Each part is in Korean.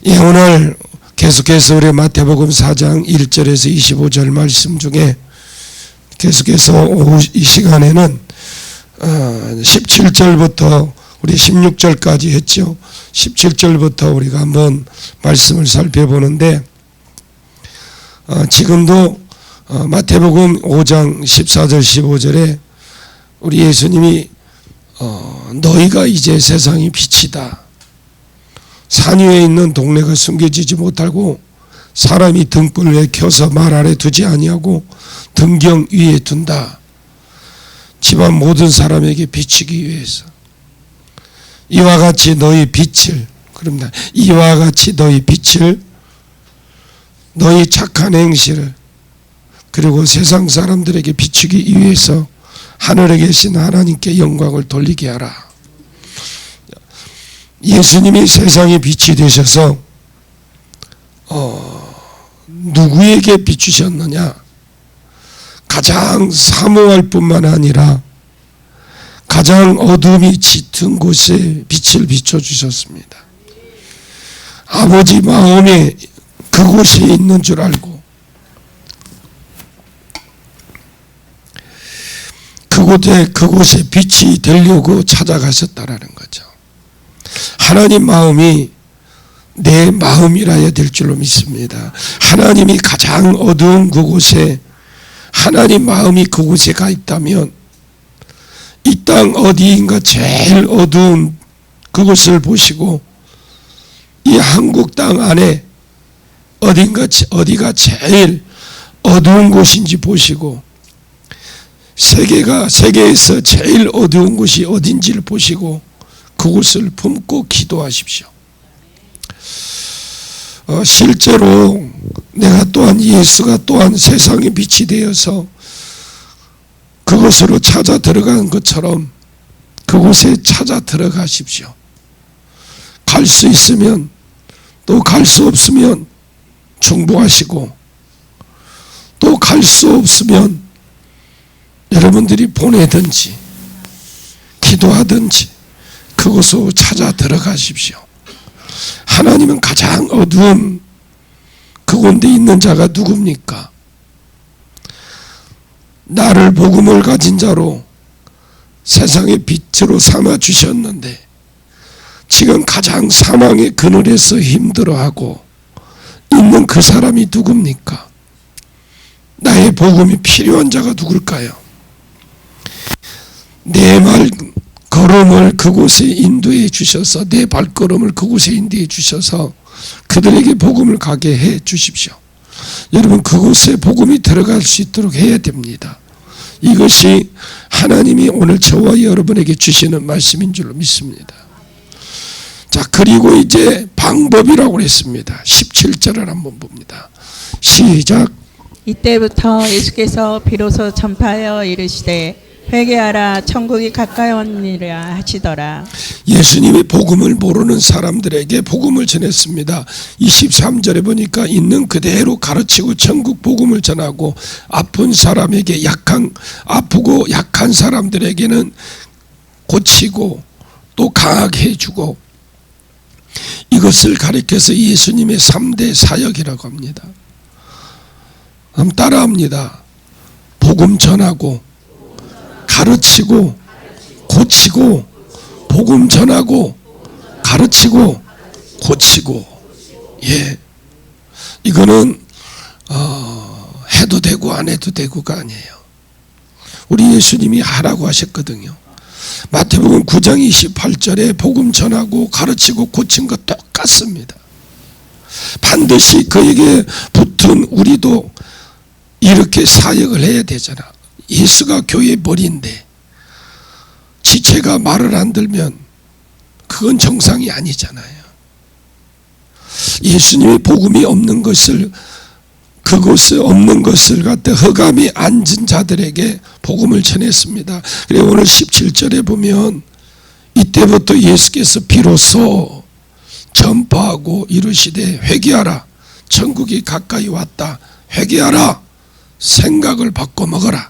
예, 오늘 계속해서 우리 마태복음 4장 1절에서 25절 말씀 중에 계속해서 이 시간에는 17절부터 우리 16절까지 했죠. 17절부터 우리가 한번 말씀을 살펴보는데, 지금도 마태복음 5장 14절 15절에 우리 예수님이 너희가 이제 세상의 빛이다. 산 위에 있는 동네가 숨겨지지 못하고 사람이 등불 위에 켜서 말 아래 두지 아니하고 등경 위에 둔다. 집안 모든 사람에게 비추기 위해서. 이와 같이 너희 빛을, 그럽니다. 이와 같이 너희 빛을, 너희 착한 행실을, 그리고 세상 사람들에게 비추기 위해서 하늘에 계신 하나님께 영광을 돌리게 하라. 예수님이 세상의 빛이 되셔서 누구에게 비추셨느냐? 가장 사모할 뿐만 아니라 가장 어둠이 짙은 곳에 빛을 비춰주셨습니다. 아버지 마음에 그곳에 있는 줄 알고 그곳에 빛이 되려고 찾아가셨다라는 거죠. 하나님 마음이 내 마음이라야 될 줄로 믿습니다. 하나님이 가장 어두운 그곳에, 하나님 마음이 그곳에 가 있다면 이 땅 어디인가 제일 어두운 그곳을 보시고, 이 한국 땅 안에 어디가 제일 어두운 곳인지 보시고, 세계에서 제일 어두운 곳이 어딘지를 보시고 그곳을 품고 기도하십시오. 실제로 내가 또한, 예수가 또한 세상의 빛이 되어서 그곳으로 찾아 들어간 것처럼 그곳에 찾아 들어가십시오. 갈 수 있으면, 또 갈 수 없으면 중보하시고, 또 갈 수 없으면 여러분들이 보내든지 기도하든지 그곳으로 찾아 들어가십시오. 하나님은 가장 어두운 그곳에 있는 자가 누굽니까? 나를 복음을 가진 자로 세상의 빛으로 삼아 주셨는데 지금 가장 사망의 그늘에서 힘들어하고 있는 그 사람이 누굽니까? 나의 복음이 필요한 자가 누굴까요? 내 걸음을 그곳에 인도해 주셔서, 내 발걸음을 그곳에 인도해 주셔서 그들에게 복음을 가게 해 주십시오. 여러분, 그곳에 복음이 들어갈 수 있도록 해야 됩니다. 이것이 하나님이 오늘 저와 여러분에게 주시는 말씀인 줄로 믿습니다. 자, 그리고 이제 방법이라고 그랬습니다. 17절을 한번 봅니다. 시작. 이때부터 예수께서 비로소 전파하여 이르시되 회개하라, 천국이 가까이 왔느니라 하시더라. 예수님이 복음을 모르는 사람들에게 복음을 전했습니다. 23절에 보니까 있는 그대로 가르치고 천국 복음을 전하고, 아픈 사람에게 아프고 약한 사람들에게는 고치고 또 강하게 해주고, 이것을 가리켜서 예수님의 3대 사역이라고 합니다. 한번 따라합니다. 복음 전하고, 가르치고, 고치고, 복음 전하고, 가르치고, 고치고. 예, 이거는 해도 되고 안 해도 되고가 아니에요. 우리 예수님이 하라고 하셨거든요. 마태복음 9장 28절에 복음 전하고 가르치고 고친 것 똑같습니다. 반드시 그에게 붙은 우리도 이렇게 사역을 해야 되잖아. 예수가 교회의 머리인데 지체가 말을 안 들면 그건 정상이 아니잖아요. 예수님의 복음이 없는 것을, 그곳에 없는 것을 갖다 흑암에 앉은 자들에게 복음을 전했습니다. 그래서 오늘 17절에 보면 이때부터 예수께서 비로소 전파하고 이르시되 회개하라, 천국이 가까이 왔다. 회개하라, 생각을 바꿔 먹어라.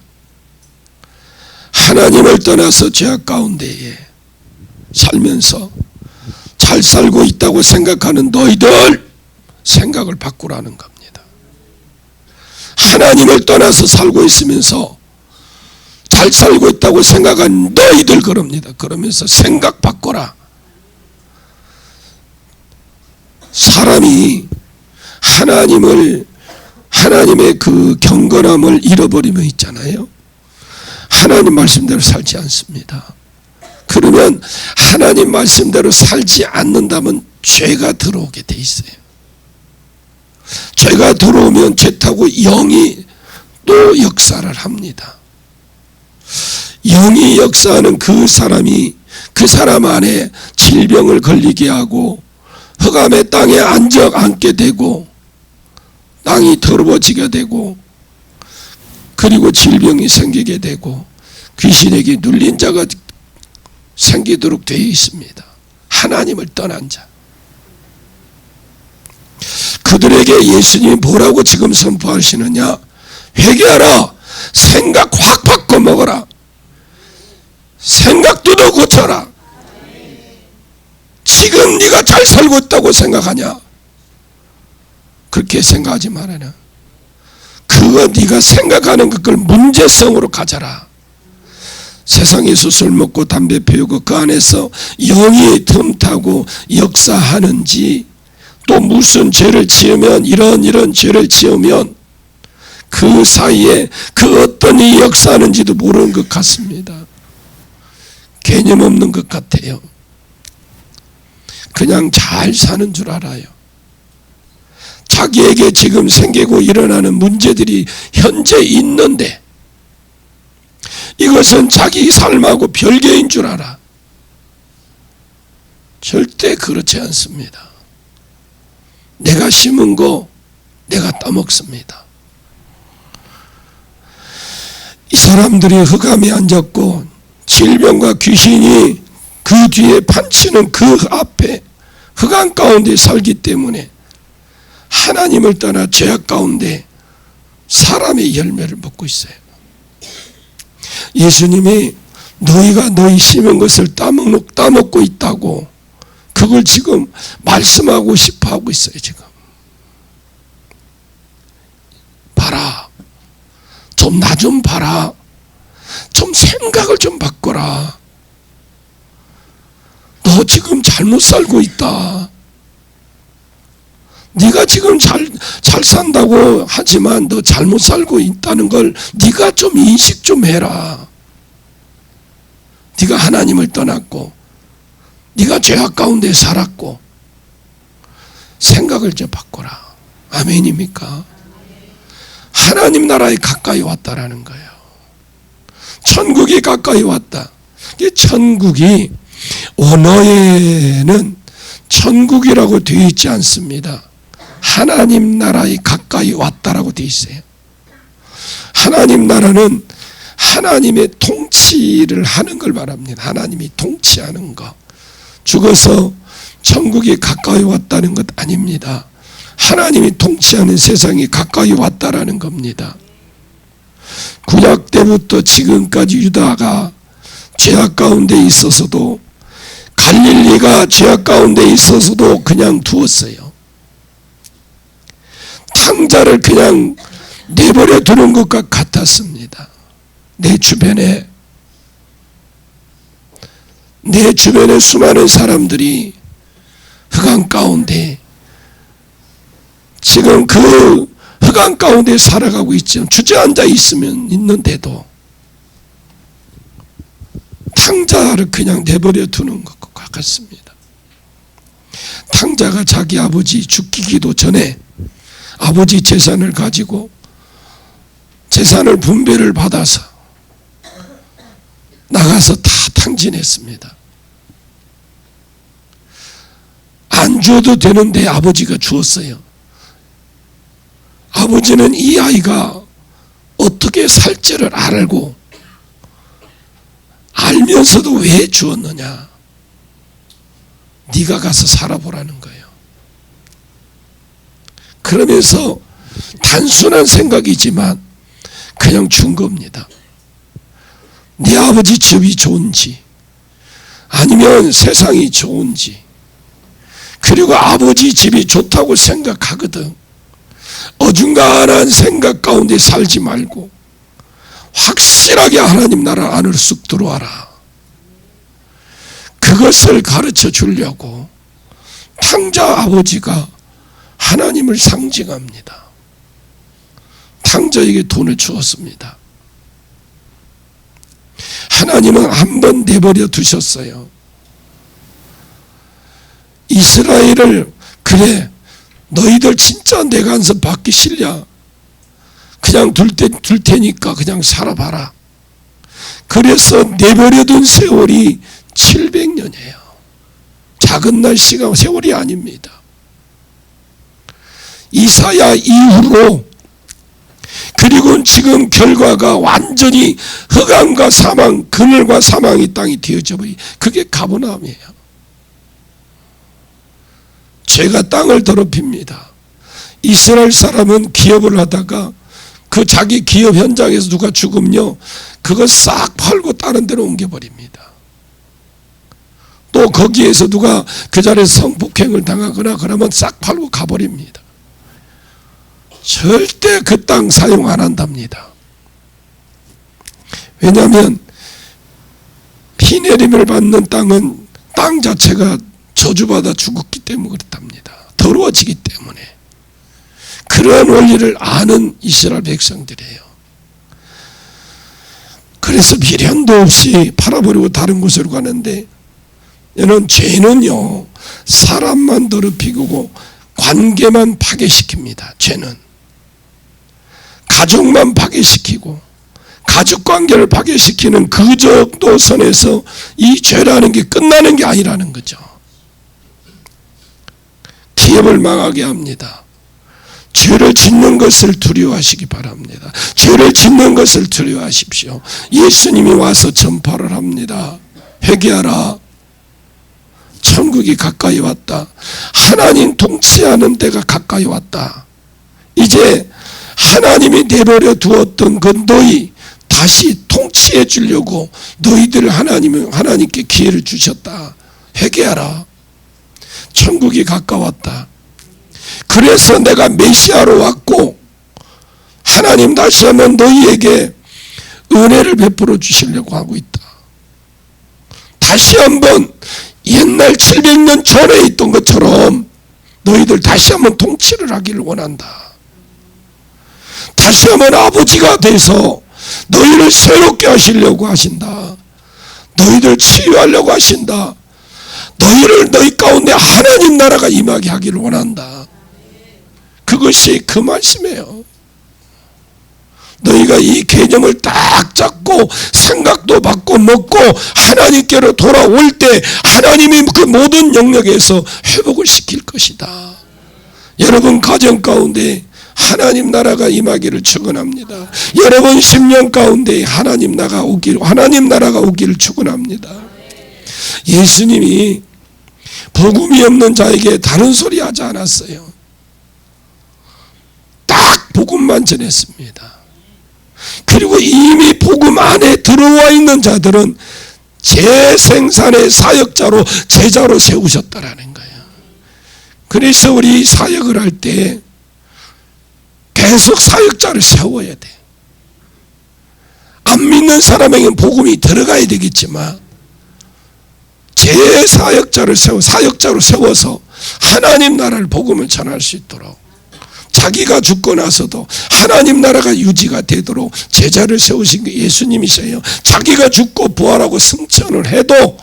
하나님을 떠나서 죄악 가운데에 살면서 잘 살고 있다고 생각하는 너희들, 생각을 바꾸라는 겁니다. 하나님을 떠나서 살고 있으면서 잘 살고 있다고 생각한 너희들 그럽니다. 그러면서 생각 바꿔라. 사람이 하나님의 그 경건함을 잃어버리면 있잖아요. 하나님 말씀대로 살지 않습니다. 그러면 하나님 말씀대로 살지 않는다면 죄가 들어오게 돼 있어요. 죄가 들어오면 죄 타고 영이 또 역사를 합니다. 영이 역사하는 그 사람 안에 질병을 걸리게 하고 흑암의 땅에 앉게 되고 땅이 더러워지게 되고 그리고 질병이 생기게 되고 귀신에게 눌린 자가 생기도록 되어 있습니다. 하나님을 떠난 자. 그들에게 예수님이 뭐라고 지금 선포하시느냐? 회개하라. 생각 확 바꿔 먹어라. 생각도 더 고쳐라. 지금 네가 잘 살고 있다고 생각하냐? 그렇게 생각하지 말아라. 그거 네가 생각하는 그걸 문제성으로 가져라. 세상에서 술 먹고 담배 피우고 그 안에서 영이 틈타고 역사하는지 또 무슨 죄를 지으면 이런 죄를 지으면 그 사이에 그 어떤 일이 역사하는지도 모르는 것 같습니다. 개념 없는 것 같아요. 그냥 잘 사는 줄 알아요. 자기에게 지금 생기고 일어나는 문제들이 현재 있는데 이것은 자기 삶하고 별개인 줄 알아. 절대 그렇지 않습니다. 내가 심은 거 내가 따먹습니다. 이 사람들이 흑암에 앉았고 질병과 귀신이 그 뒤에 판치는 그 앞에 흑암 가운데 살기 때문에 하나님을 떠나 죄악 가운데 사람의 열매를 먹고 있어요. 예수님이 너희가 너희 심은 것을 따먹고 있다고 그걸 지금 말씀하고 싶어 하고 있어요. 지금 봐라. 좀 나 좀 봐라. 좀 생각을 좀 바꿔라. 너 지금 잘못 살고 있다. 네가 지금 잘 산다고 하지만 너 잘못 살고 있다는 걸 네가 좀 인식 좀 해라. 네가 하나님을 떠났고 네가 죄악 가운데 살았고 생각을 좀 바꿔라. 아멘입니까? 하나님 나라에 가까이 왔다라는 거예요. 천국이 가까이 왔다. 천국이 원어에는 천국이라고 되어 있지 않습니다. 하나님 나라에 가까이 왔다라고 되어 있어요. 하나님 나라는 하나님의 통치를 하는 걸 말합니다. 하나님이 통치하는 것. 죽어서 천국이 가까이 왔다는 것 아닙니다. 하나님이 통치하는 세상이 가까이 왔다라는 겁니다. 구약 때부터 지금까지 유다가 죄악 가운데 있어서도 갈릴리가 죄악 가운데 있어서도 그냥 두었어요. 탕자를 그냥 내버려 두는 것과 같았습니다. 내 주변에 수많은 사람들이 흑암 가운데 지금 그 흑암 가운데 살아가고 있지만 주저앉아 있는데도 탕자를 그냥 내버려 두는 것과 같습니다. 탕자가 자기 아버지 죽기도 전에 아버지 재산을 가지고 재산을 분배를 받아서 나가서 다 탕진했습니다. 안 주어도 되는데 아버지가 주었어요. 아버지는 이 아이가 어떻게 살지를 알고 알면서도 왜 주었느냐? 네가 가서 살아보라는 거예요. 그러면서 단순한 생각이지만 그냥 준 겁니다. 네 아버지 집이 좋은지 아니면 세상이 좋은지 그리고 아버지 집이 좋다고 생각하거든. 어중간한 생각 가운데 살지 말고 확실하게 하나님 나라 안으로 쑥 들어와라. 그것을 가르쳐 주려고 탕자 아버지가 하나님을 상징합니다. 탕자에게 돈을 주었습니다. 하나님은 한 번 내버려 두셨어요. 이스라엘을 그래 너희들 진짜 내 간섭 받기 싫냐? 그냥 둘 테니까 그냥 살아봐라. 그래서 내버려둔 세월이 700년이에요. 작은 날 시간 세월이 아닙니다. 이사야 이후로 그리고 지금 결과가 완전히 흑암과 사망, 그늘과 사망의 땅이 되어져 버리. 그게 가버나움이에요. 죄가 땅을 더럽힙니다. 이스라엘 사람은 기업을 하다가 그 자기 기업 현장에서 누가 죽으면요, 그거 싹 팔고 다른 데로 옮겨버립니다. 또 거기에서 누가 그 자리에서 성폭행을 당하거나 그러면 싹 팔고 가버립니다. 절대 그 땅 사용 안 한답니다. 왜냐하면 피내림을 받는 땅은 땅 자체가 저주받아 죽었기 때문에 그렇답니다. 더러워지기 때문에. 그런 원리를 아는 이스라엘 백성들이에요. 그래서 미련도 없이 팔아버리고 다른 곳으로 가는데, 이는 죄는요 사람만 더럽히고 관계만 파괴시킵니다. 죄는 가족만 파괴시키고 가족관계를 파괴시키는 그 정도 선에서 이 죄라는 게 끝나는 게 아니라는 거죠. 기업을 망하게 합니다. 죄를 짓는 것을 두려워하시기 바랍니다. 죄를 짓는 것을 두려워하십시오. 예수님이 와서 전파를 합니다. 회개하라. 천국이 가까이 왔다. 하나님 통치하는 때가 가까이 왔다. 이제 하나님이 내버려 두었던 그 너희 다시 통치해 주려고 너희들 하나님께 기회를 주셨다. 회개하라. 천국이 가까웠다. 그래서 내가 메시아로 왔고 하나님 다시 한번 너희에게 은혜를 베풀어 주시려고 하고 있다. 다시 한번 옛날 700년 전에 있던 것처럼 너희들 다시 한번 통치를 하기를 원한다. 다시 한번 아버지가 돼서 너희를 새롭게 하시려고 하신다. 너희들 치유하려고 하신다. 너희 가운데 하나님 나라가 임하게 하기를 원한다. 그것이 그 말씀이에요. 너희가 이 개념을 딱 잡고 생각도 바꿔 먹고 하나님께로 돌아올 때 하나님이 그 모든 영역에서 회복을 시킬 것이다. 여러분 가정 가운데 하나님 나라가 임하기를 축원합니다. 여러분 심령 가운데 하나님 나라가 오기를 축원합니다. 예수님이 복음이 없는 자에게 다른 소리 하지 않았어요. 딱 복음만 전했습니다. 그리고 이미 복음 안에 들어와 있는 자들은 재생산의 사역자로 제자로 세우셨다라는 거예요. 그래서 우리 사역을 할 때 계속 사역자를 세워야 돼. 안 믿는 사람에게는 복음이 들어가야 되겠지만 제사역자로 세워서 하나님 나라를 복음을 전할 수 있도록, 자기가 죽고 나서도 하나님 나라가 유지가 되도록 제자를 세우신 게 예수님이세요. 자기가 죽고 부활하고 승천을 해도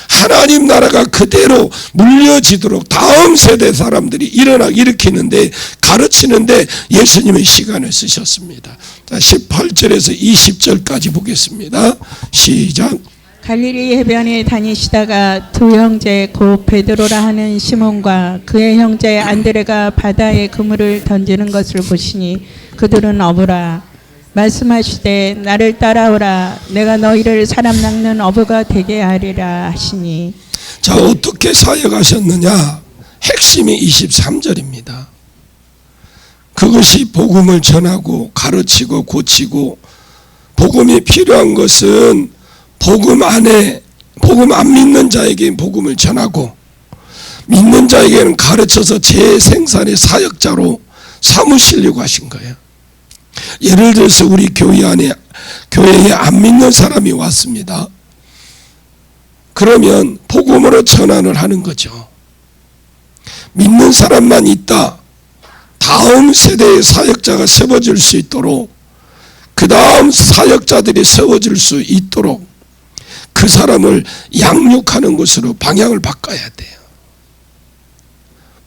하나님 나라가 그대로 물려지도록 다음 세대 사람들이 일으키는데, 가르치는데 예수님의 시간을 쓰셨습니다. 자, 18절에서 20절까지 보겠습니다. 시작. 갈릴리 해변에 다니시다가 두 형제 곧 베드로라 하는 시몬과 그의 형제 안드레가 바다에 그물을 던지는 것을 보시니 그들은 어부라. 말씀하시되 나를 따라오라. 내가 너희를 사람 낚는 어부가 되게 하리라 하시니. 자, 어떻게 사역하셨느냐? 핵심이 23절입니다. 그것이 복음을 전하고 가르치고 고치고, 복음이 필요한 것은 복음 안 믿는 자에게 복음을 전하고, 믿는 자에게는 가르쳐서 재생산의 사역자로 삼으시려고 하신 거예요. 예를 들어서 우리 교회에 안 믿는 사람이 왔습니다. 그러면 복음으로 전환을 하는 거죠. 믿는 사람만 있다. 다음 세대의 사역자가 세워질 수 있도록, 그 다음 사역자들이 세워질 수 있도록 그 사람을 양육하는 것으로 방향을 바꿔야 돼요.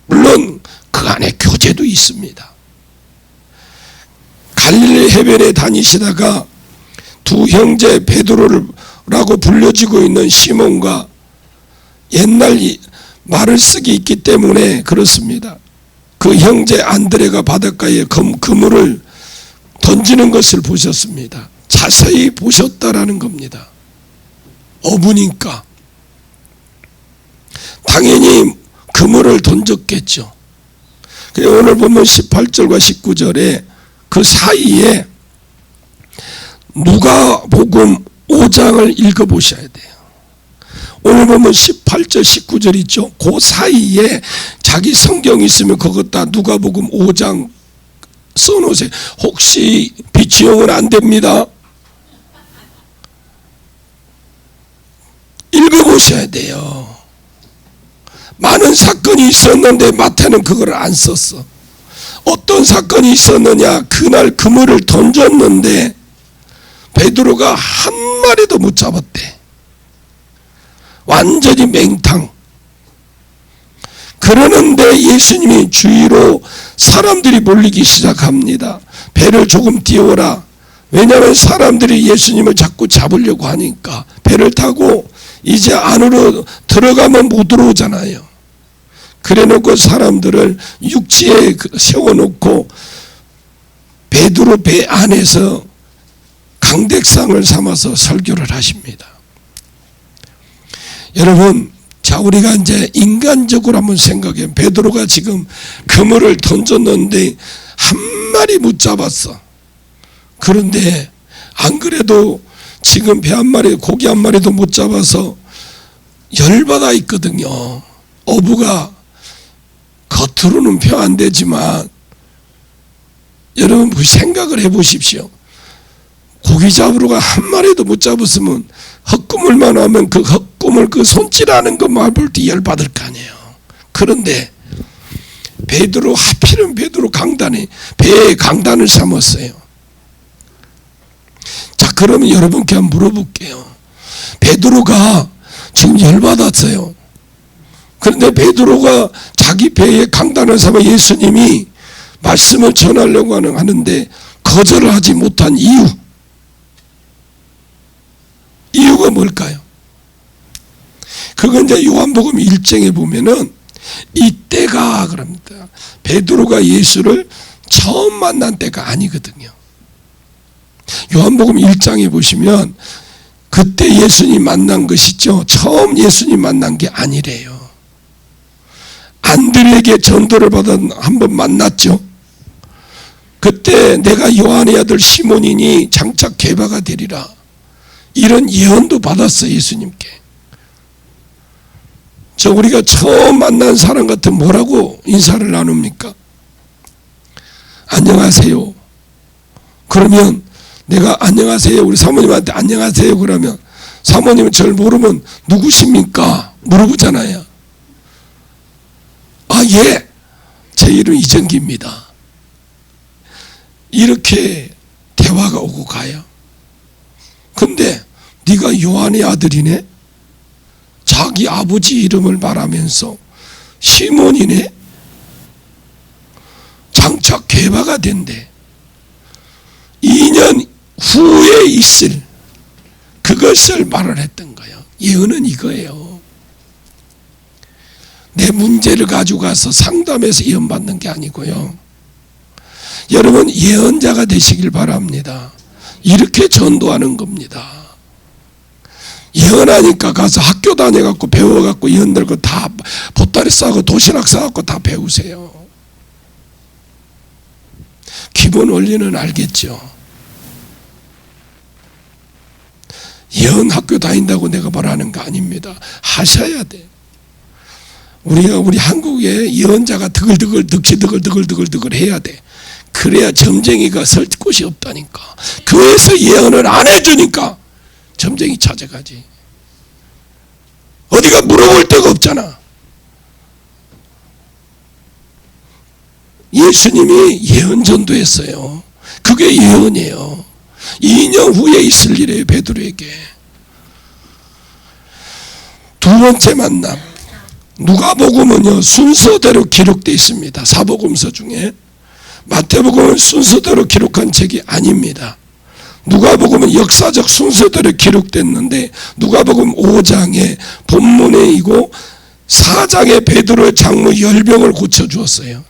물론 그 안에 교제도 있습니다. 갈릴리 해변에 다니시다가 두 형제 베드로라고 불려지고 있는 시몬과 옛날 말을 쓰기 있기 때문에 그렇습니다. 그 형제 안드레가 바닷가에 그물을 던지는 것을 보셨습니다. 자세히 보셨다라는 겁니다. 어부니까 당연히 그물을 던졌겠죠. 오늘 보면 18절과 19절에 그 사이에 누가복음 5장을 읽어보셔야 돼요. 오늘 보면 18절 19절 있죠. 그 사이에 자기 성경이 있으면 그것다 누가복음 5장 써놓으세요. 혹시 비치용은 안 됩니다. 읽어보셔야 돼요. 많은 사건이 있었는데 마태는 그걸 안 썼어. 어떤 사건이 있었느냐? 그날 그물을 던졌는데 베드로가 한 마리도 못 잡았대. 완전히 맹탕. 그러는데 예수님이 주위로 사람들이 몰리기 시작합니다. 배를 조금 띄워라. 왜냐하면 사람들이 예수님을 자꾸 잡으려고 하니까. 배를 타고 이제 안으로 들어가면 못 들어오잖아요. 그래놓고 사람들을 육지에 세워놓고 베드로 배 안에서 강대상을 삼아서 설교를 하십니다. 여러분, 자, 우리가 이제 인간적으로 한번 생각해. 베드로가 지금 그물을 던졌는데 한 마리 못 잡았어. 그런데 안 그래도 지금 배 한 마리, 고기 한 마리도 못 잡아서 열받아 있거든요. 어부가 겉으로는 표 안 되지만 여러분 생각을 해보십시오. 고기 잡으러가 한 마리도 못 잡았으면 헛꿈을만 하면 그 헛꿈을 그 손질하는 것만 볼 때 열받을 거 아니에요. 그런데 베드로, 하필은 베드로 강단에 배에 강단을 삼았어요. 자, 그러면 여러분께 한번 물어볼게요. 베드로가 지금 열받았어요. 그런데 베드로가 자기 배에 강단을 삼아 예수님이 말씀을 전하려고 하는데 거절을 하지 못한 이유가 뭘까요? 그건 이제 요한복음 1장에 보면은 이때가 그럽니다. 베드로가 예수를 처음 만난 때가 아니거든요. 요한복음 1장에 보시면 그때 예수님 만난 것이죠. 처음 예수님 만난 게 아니래요. 안드레에게 전도를 받아 한번 만났죠. 그때 내가 요한의 아들 시몬이니 장차 게바가 되리라. 이런 예언도 받았어요, 예수님께. 저 우리가 처음 만난 사람 같으면 뭐라고 인사를 나눕니까? 안녕하세요. 그러면 내가 안녕하세요, 우리 사모님한테 안녕하세요 그러면 사모님은 저를 모르면 누구십니까? 물어보잖아요. 아, 예, 제 이름 이정기입니다. 이렇게 대화가 오고 가요. 근데 네가 요한의 아들이네? 자기 아버지 이름을 말하면서 시몬이네? 장차 게바가 된대. 2년 후에 있을 그것을 말을 했던 거예요. 예언은 이거예요. 내 문제를 가지고 가서 상담해서 예언 받는 게 아니고요. 여러분, 예언자가 되시길 바랍니다. 이렇게 전도하는 겁니다. 예언하니까 가서 학교 다녀갖고 배워갖고 예언 들고 다 보따리 싸고 도시락 싸갖고 다 배우세요. 기본 원리는 알겠죠. 예언 학교 다닌다고 내가 말하는 거 아닙니다. 하셔야 돼. 우리 한국에 예언자가 득시득을 해야 돼. 그래야 점쟁이가 설 곳이 없다니까. 교회에서 예언을 안 해주니까 점쟁이 찾아가지. 어디가 물어볼 데가 없잖아. 예수님이 예언 전도했어요. 그게 예언이에요. 2년 후에 있을 일이에요. 베드로에게. 두 번째 만남, 누가복음은요 순서대로 기록되어 있습니다. 사복음서 중에. 마태복음은 순서대로 기록한 책이 아닙니다. 누가복음은 역사적 순서대로 기록됐는데 누가복음 5장에 본문에이고 4장에 베드로의 장모 열병을 고쳐주었어요.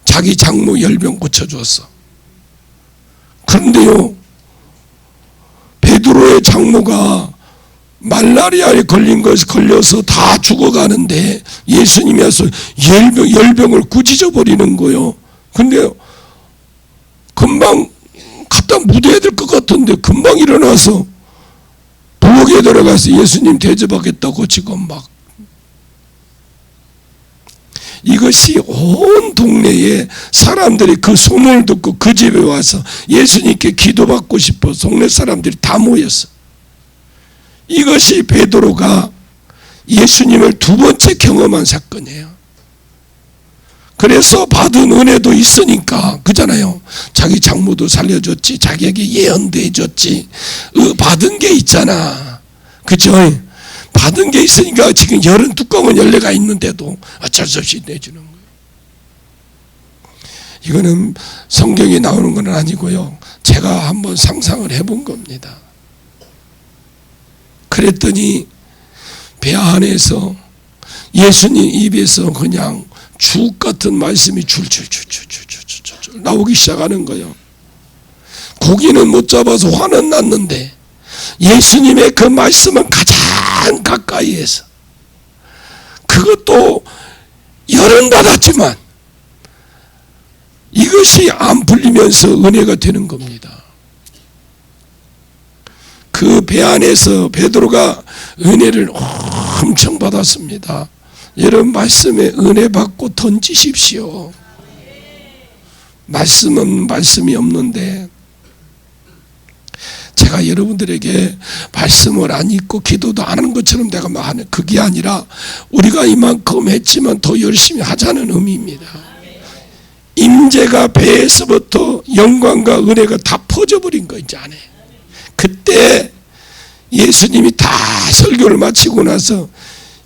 자기 장모 열병 고쳐주었어. 그런데요, 베드로의 장모가 말라리아에 걸려서 다 죽어가는데 예수님이 와서 열병을 꾸짖어버리는 거예요. 근데 금방 갖다 묻어야 될 것 같은데 금방 일어나서 부엌에 들어가서 예수님 대접하겠다고 지금 막. 이것이 온 동네에 사람들이 그 소문을 듣고 그 집에 와서 예수님께 기도받고 싶어 동네 사람들이 다 모였어. 이것이 베드로가 예수님을 두 번째 경험한 사건이에요. 그래서 받은 은혜도 있으니까 그잖아요. 자기 장모도 살려줬지, 자기에게 예언도 해줬지. 받은 게 있잖아. 그죠? 받은 게 있으니까 지금 열은 두꺼운 열매가 있는데도 어쩔 수 없이 내주는 거예요. 이거는 성경에 나오는 건 아니고요. 제가 한번 상상을 해본 겁니다. 그랬더니 배 안에서 예수님 입에서 그냥 죽 같은 말씀이 줄줄줄줄줄줄줄 나오기 시작하는 거예요. 고기는 못 잡아서 화는 났는데 예수님의 그 말씀은 가장 가까이에서, 그것도 열은 받았지만 이것이 안 풀리면서 은혜가 되는 겁니다. 그 배 안에서 베드로가 은혜를 엄청 받았습니다. 여러분, 말씀에 은혜 받고 던지십시오. 말씀은 말씀이 없는데, 제가 여러분들에게 말씀을 안 읽고 기도도 안 하는 것처럼 내가 막 하는, 그게 아니라 우리가 이만큼 했지만 더 열심히 하자는 의미입니다. 임재가 배에서부터 영광과 은혜가 다 퍼져버린 거 이제 안에. 그때 예수님이 다 설교를 마치고 나서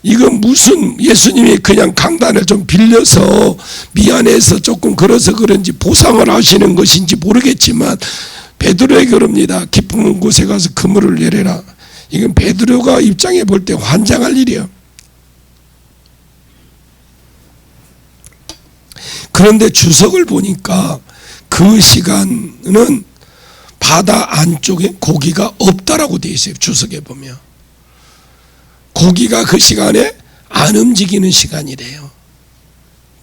이건 무슨, 예수님이 그냥 강단을 좀 빌려서 미안해서 조금 걸어서 그런지 보상을 하시는 것인지 모르겠지만 베드로에게 그럽니다. 깊은 곳에 가서 그물을 내려라. 이건 베드로가 입장에 볼 때 환장할 일이에요. 그런데 주석을 보니까 그 시간은 바다 안쪽에 고기가 없다라고 되어 있어요. 주석에 보면 고기가 그 시간에 안 움직이는 시간이래요.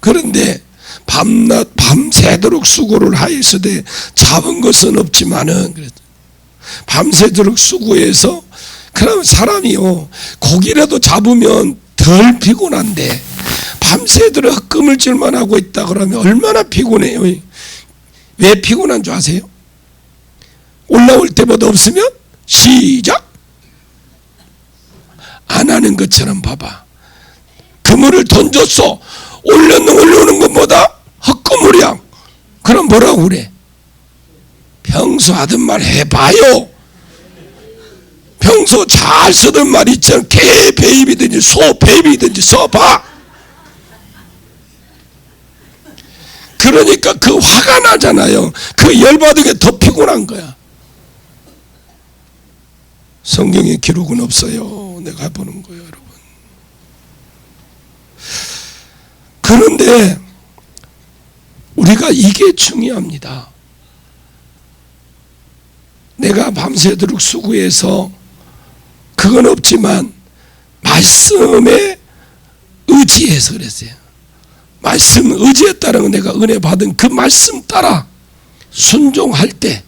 그런데 밤낮 밤새도록 수고를 하였으되 잡은 것은 없지만은, 밤새도록 수고해서, 그럼 사람이요 고기라도 잡으면 덜 피곤한데 밤새도록 헛그물질만 하고 있다 그러면 얼마나 피곤해요. 왜 피곤한 줄 아세요? 올라올 때보다 없으면 시작 안 하는 것처럼 봐봐. 그물을 던졌어. 올라오는 것보다 헛그물이야. 그럼 뭐라고 그래? 평소 하던 말 해봐요. 평소 잘 쓰던 말 있잖아. 개 배입이든지 소 배입이든지 써봐. 그러니까 그 화가 나잖아요. 그 열받은 게 더 피곤한 거야. 성경에 기록은 없어요. 내가 보는 거예요, 여러분. 그런데 우리가 이게 중요합니다. 내가 밤새도록 수고해서, 그건 없지만 말씀에 의지해서 그랬어요. 말씀 의지했다는 건 내가 은혜 받은 그 말씀 따라 순종할 때,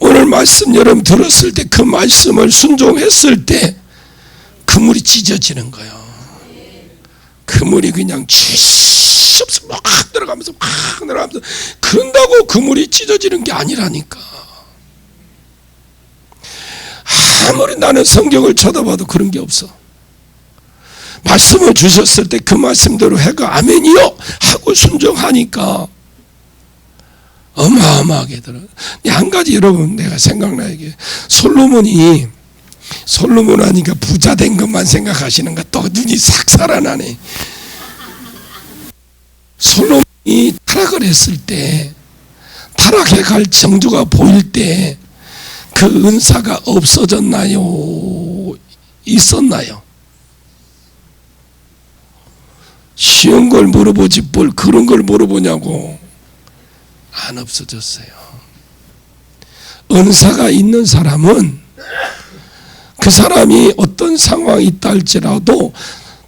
오늘 말씀 여러분 들었을 때 그 말씀을 순종했을 때 그물이 찢어지는 거예요. 그물이 그냥 쥐없이 막 내려가면서 그런다고 그물이 찢어지는 게 아니라니까. 아무리 나는 성경을 쳐다봐도 그런 게 없어. 말씀을 주셨을 때 그 말씀대로 해가 아멘이요 하고 순종하니까 어마어마하게 들어. 한 가지 여러분 내가 생각나게, 솔로몬 하니까 부자 된 것만 생각하시는가? 또 눈이 싹 살아나네. 솔로몬이 타락을 했을 때, 타락해 갈 정조가 보일 때 그 은사가 없어졌나요? 있었나요? 쉬운 걸 물어보지 뭘 그런 걸 물어보냐고. 안 없어졌어요. 은사가 있는 사람은 그 사람이 어떤 상황이 있다 할지라도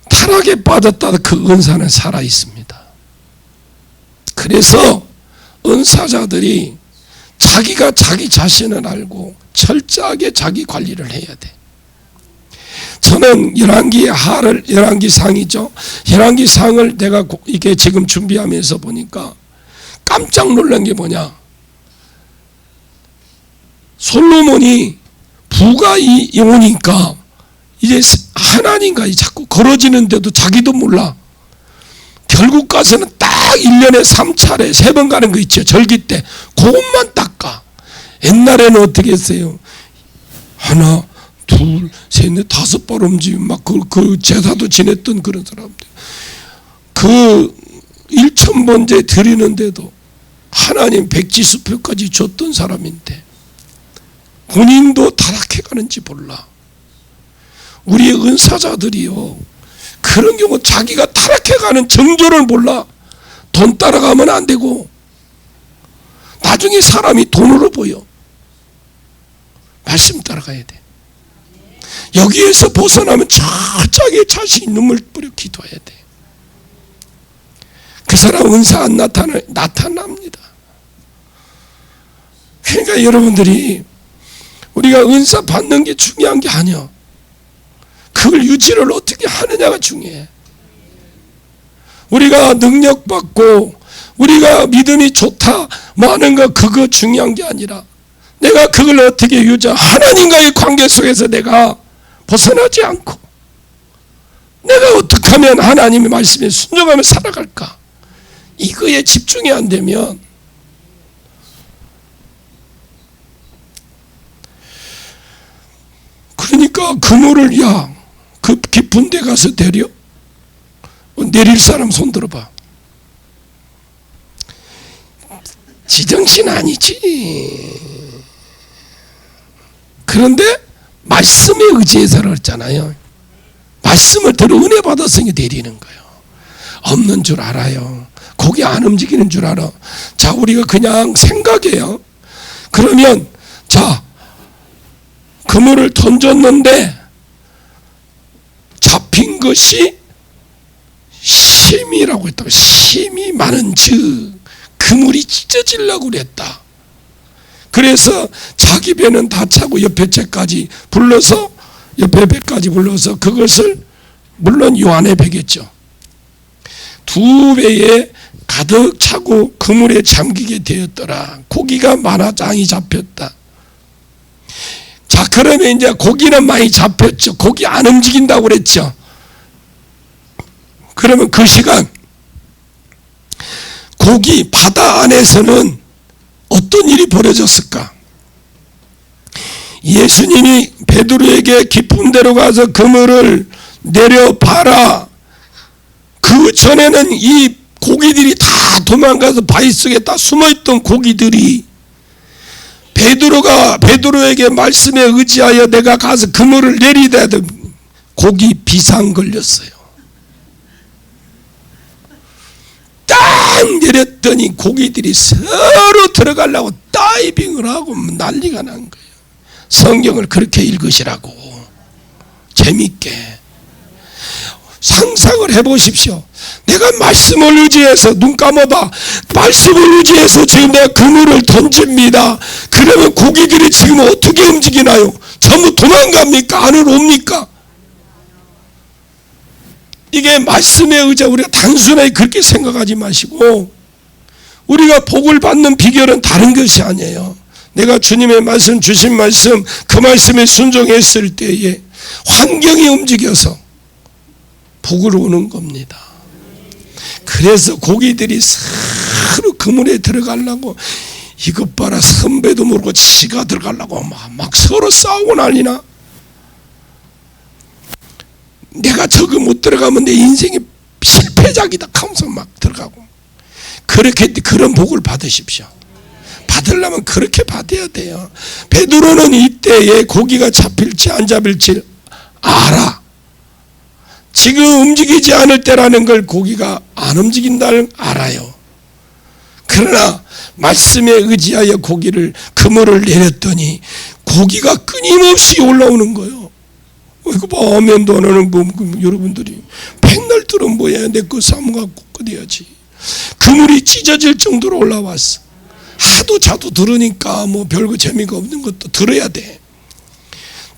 타락에 빠졌다 그 은사는 살아 있습니다. 그래서 은사자들이 자기가 자기 자신을 알고 철저하게 자기 관리를 해야 돼. 저는 열왕기상이죠. 열왕기상을 내가 이게 지금 준비하면서 보니까 깜짝 놀란 게 뭐냐? 솔로몬이 부가 오니까 이제 하나님과 자꾸 걸어지는데도 자기도 몰라. 결국 가서는 딱 1년에 3차례 3번 가는 거 있죠. 절기 때 그것만 닦아. 옛날에는 어떻게 했어요? 하나, 둘, 셋, 넷, 5번 움직이면 막 그 제사도 지냈던 그런 사람들. 그 1000번째 드리는데도 하나님 백지수표까지 줬던 사람인데 본인도 타락해가는지 몰라. 우리 은사자들이요, 그런 경우 자기가 타락해가는 정조를 몰라. 돈 따라가면 안 되고 나중에 사람이 돈으로 보여. 말씀 따라가야 돼. 여기에서 벗어나면 철저하게 자신이 눈물 뿌려 기도해야 돼. 그 사람 은사 안 나타납니다. 그러니까 여러분들이 우리가 은사 받는 게 중요한 게 아니야. 그걸 유지를 어떻게 하느냐가 중요해. 우리가 능력 받고 우리가 믿음이 좋다 뭐 하는 거 그거 중요한 게 아니라 내가 그걸 어떻게 하나님과의 관계 속에서 내가 벗어나지 않고 내가 어떻게 하면 하나님의 말씀에 순종하며 살아갈까, 이거에 집중이 안 되면 그러니까 그물을 그 깊은 데 가서 내릴 사람 손 들어봐. 지정신 아니지. 그런데 말씀에 의지해서 그랬잖아요. 말씀을 들어 은혜 받았으니 내리는 거예요. 없는 줄 알아요. 고개 안 움직이는 줄 알아. 자, 우리가 그냥 생각해요. 그러면 자, 그물을 던졌는데 잡힌 것이 심이라고 했다고. 심이 많은 즉 그물이 찢어지려고 그랬다. 그래서 자기 배는 다 차고 옆에 배까지 불러서 그것을 물론 요한의 배겠죠. 2배에 가득 차고 그물에 잠기게 되었더라. 고기가 많아 장이 잡혔다. 자, 그러면 이제 고기는 많이 잡혔죠. 고기 안 움직인다고 그랬죠. 그러면 그 시간 고기 바다 안에서는 어떤 일이 벌어졌을까? 예수님이 베드로에게 깊은 데로 가서 그물을 내려봐라. 그 전에는 이 고기들이 다 도망가서 바위 속에 다 숨어있던 고기들이 베드로에게 말씀에 의지하여 내가 가서 그물을 내리다 고기 비상 걸렸어요. 딱 내렸더니 고기들이 서로 들어가려고 다이빙을 하고 난리가 난 거예요. 성경을 그렇게 읽으시라고. 재밌게 상상을 해보십시오. 내가 말씀을 의지해서 눈 감아봐. 말씀을 의지해서 지금 내가 그물을 던집니다. 그러면 고기들이 지금 어떻게 움직이나요? 전부 도망갑니까? 안으로 옵니까? 이게 말씀에 의자 우리가 단순하게 그렇게 생각하지 마시고 우리가 복을 받는 비결은 다른 것이 아니에요. 내가 주님의 말씀 주신 말씀 그 말씀에 순종했을 때에 환경이 움직여서 복을 오는 겁니다. 그래서 고기들이 서로 그물에 들어가려고 이것 봐라 선배도 모르고 지가 들어가려고 막 서로 싸우고 난리나. 내가 저거 못 들어가면 내 인생이 실패작이다 하면서 막 들어가고. 그렇게 그런 복을 받으십시오. 받으려면 그렇게 받아야 돼요. 베드로는 이때에 고기가 잡힐지 안 잡힐지 알아. 지금 움직이지 않을 때라는 걸 고기가 안 움직인다는 알아요. 그러나 말씀에 의지하여 고기를 그물을 내렸더니 고기가 끊임없이 올라오는 거예요. 이거 봐, 면도 안 하는 뭐, 여러분들이 백날 들은 뭐야, 내 거 삼갖고 끄대야지. 그물이 찢어질 정도로 올라왔어. 하도 자도 들으니까 뭐 별거 재미가 없는 것도 들어야 돼.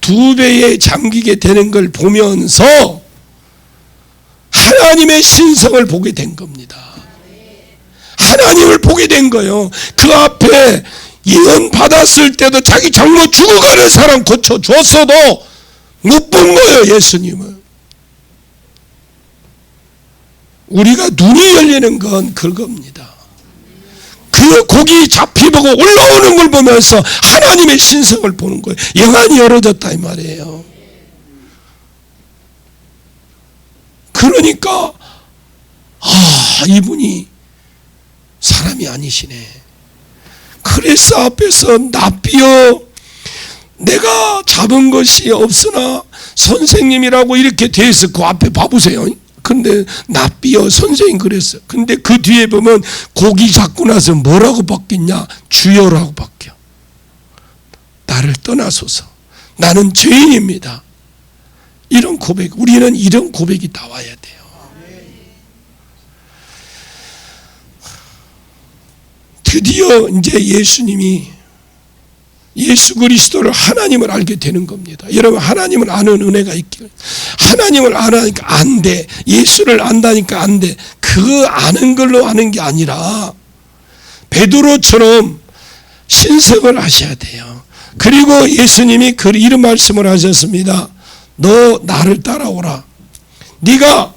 2배에 잠기게 되는 걸 보면서 하나님의 신성을 보게 된 겁니다. 하나님을 보게 된 거예요. 그 앞에 예언 받았을 때도 자기 장모 죽어가는 사람 고쳐줬어도 못 본 거예요, 예수님은. 우리가 눈이 열리는 건 그겁니다. 그 고기 잡히보고 올라오는 걸 보면서 하나님의 신성을 보는 거예요. 영안이 열어졌다 이 말이에요. 그러니까 이분이 사람이 아니시네. 그래서 앞에서 납비여 내가 잡은 것이 없으나 선생님이라고 이렇게 돼 있어. 그 앞에 봐보세요. 근데 납비여 선생님 그랬어. 근데 그 뒤에 보면 고기 잡고 나서 뭐라고 바뀌냐? 주여라고 바뀌어. 나를 떠나소서. 나는 죄인입니다. 이런 고백, 우리는 이런 고백이 나와야 돼요. 드디어 이제 예수님이 예수 그리스도를 하나님을 알게 되는 겁니다. 여러분 하나님을 아는 은혜가 있기를. 하나님을 아니까 안 돼. 예수를 안다니까 안 돼. 그 아는 걸로 아는 게 아니라 베드로처럼 신석을 하셔야 돼요. 그리고 예수님이 이런 말씀을 하셨습니다. 너 나를 따라오라. 네가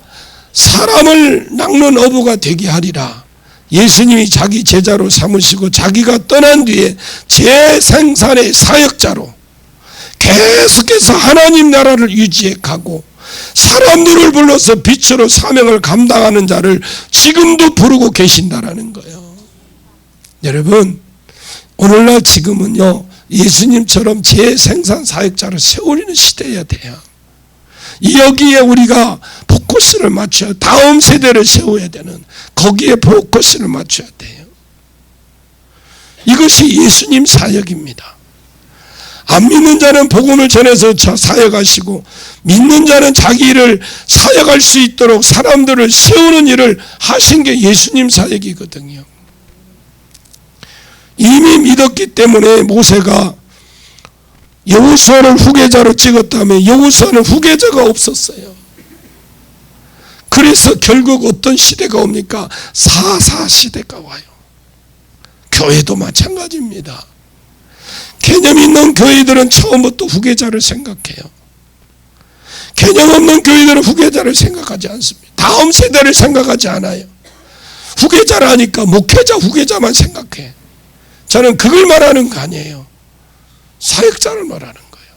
사람을 낚는 어부가 되게 하리라. 예수님이 자기 제자로 삼으시고 자기가 떠난 뒤에 재생산의 사역자로 계속해서 하나님 나라를 유지해 가고 사람들을 불러서 빛으로 사명을 감당하는 자를 지금도 부르고 계신다라는 거예요. 여러분 오늘날 지금은요 예수님처럼 재생산 사역자를 세우는 시대여야 돼요. 여기에 우리가 포커스를 맞춰야 다음 세대를 세워야 되는 거기에 포커스를 맞춰야 돼요. 이것이 예수님 사역입니다. 안 믿는 자는 복음을 전해서 사역하시고 믿는 자는 자기 일을 사역할 수 있도록 사람들을 세우는 일을 하신 게 예수님 사역이거든요. 이미 믿었기 때문에 모세가 여호수아를 후계자로 찍었다면 여호수아는 후계자가 없었어요. 그래서 결국 어떤 시대가 옵니까? 사사 시대가 와요. 교회도 마찬가지입니다. 개념 있는 교회들은 처음부터 후계자를 생각해요. 개념 없는 교회들은 후계자를 생각하지 않습니다. 다음 세대를 생각하지 않아요. 후계자라니까 목회자 후계자만 생각해. 저는 그걸 말하는 거 아니에요. 사역자를 말하는 거예요.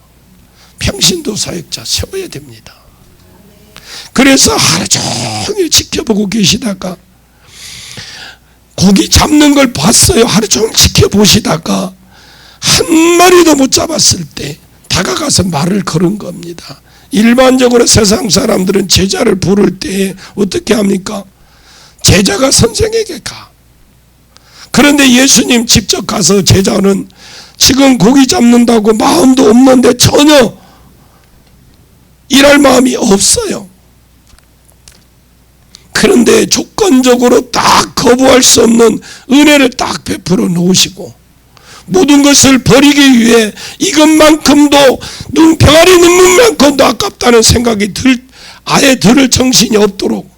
평신도 사역자 세워야 됩니다. 그래서 하루 종일 지켜보고 계시다가 고기 잡는 걸 봤어요. 하루 종일 지켜보시다가 한 마리도 못 잡았을 때 다가가서 말을 걸은 겁니다. 일반적으로 세상 사람들은 제자를 부를 때 어떻게 합니까? 제자가 선생에게 가. 그런데 예수님 직접 가서 제자는 지금 고기 잡는다고 마음도 없는데 전혀 일할 마음이 없어요. 그런데 조건적으로 딱 거부할 수 없는 은혜를 딱 베풀어 놓으시고 모든 것을 버리기 위해 이것만큼도 병아리 눈물만큼도 아깝다는 생각이 아예 들을 정신이 없도록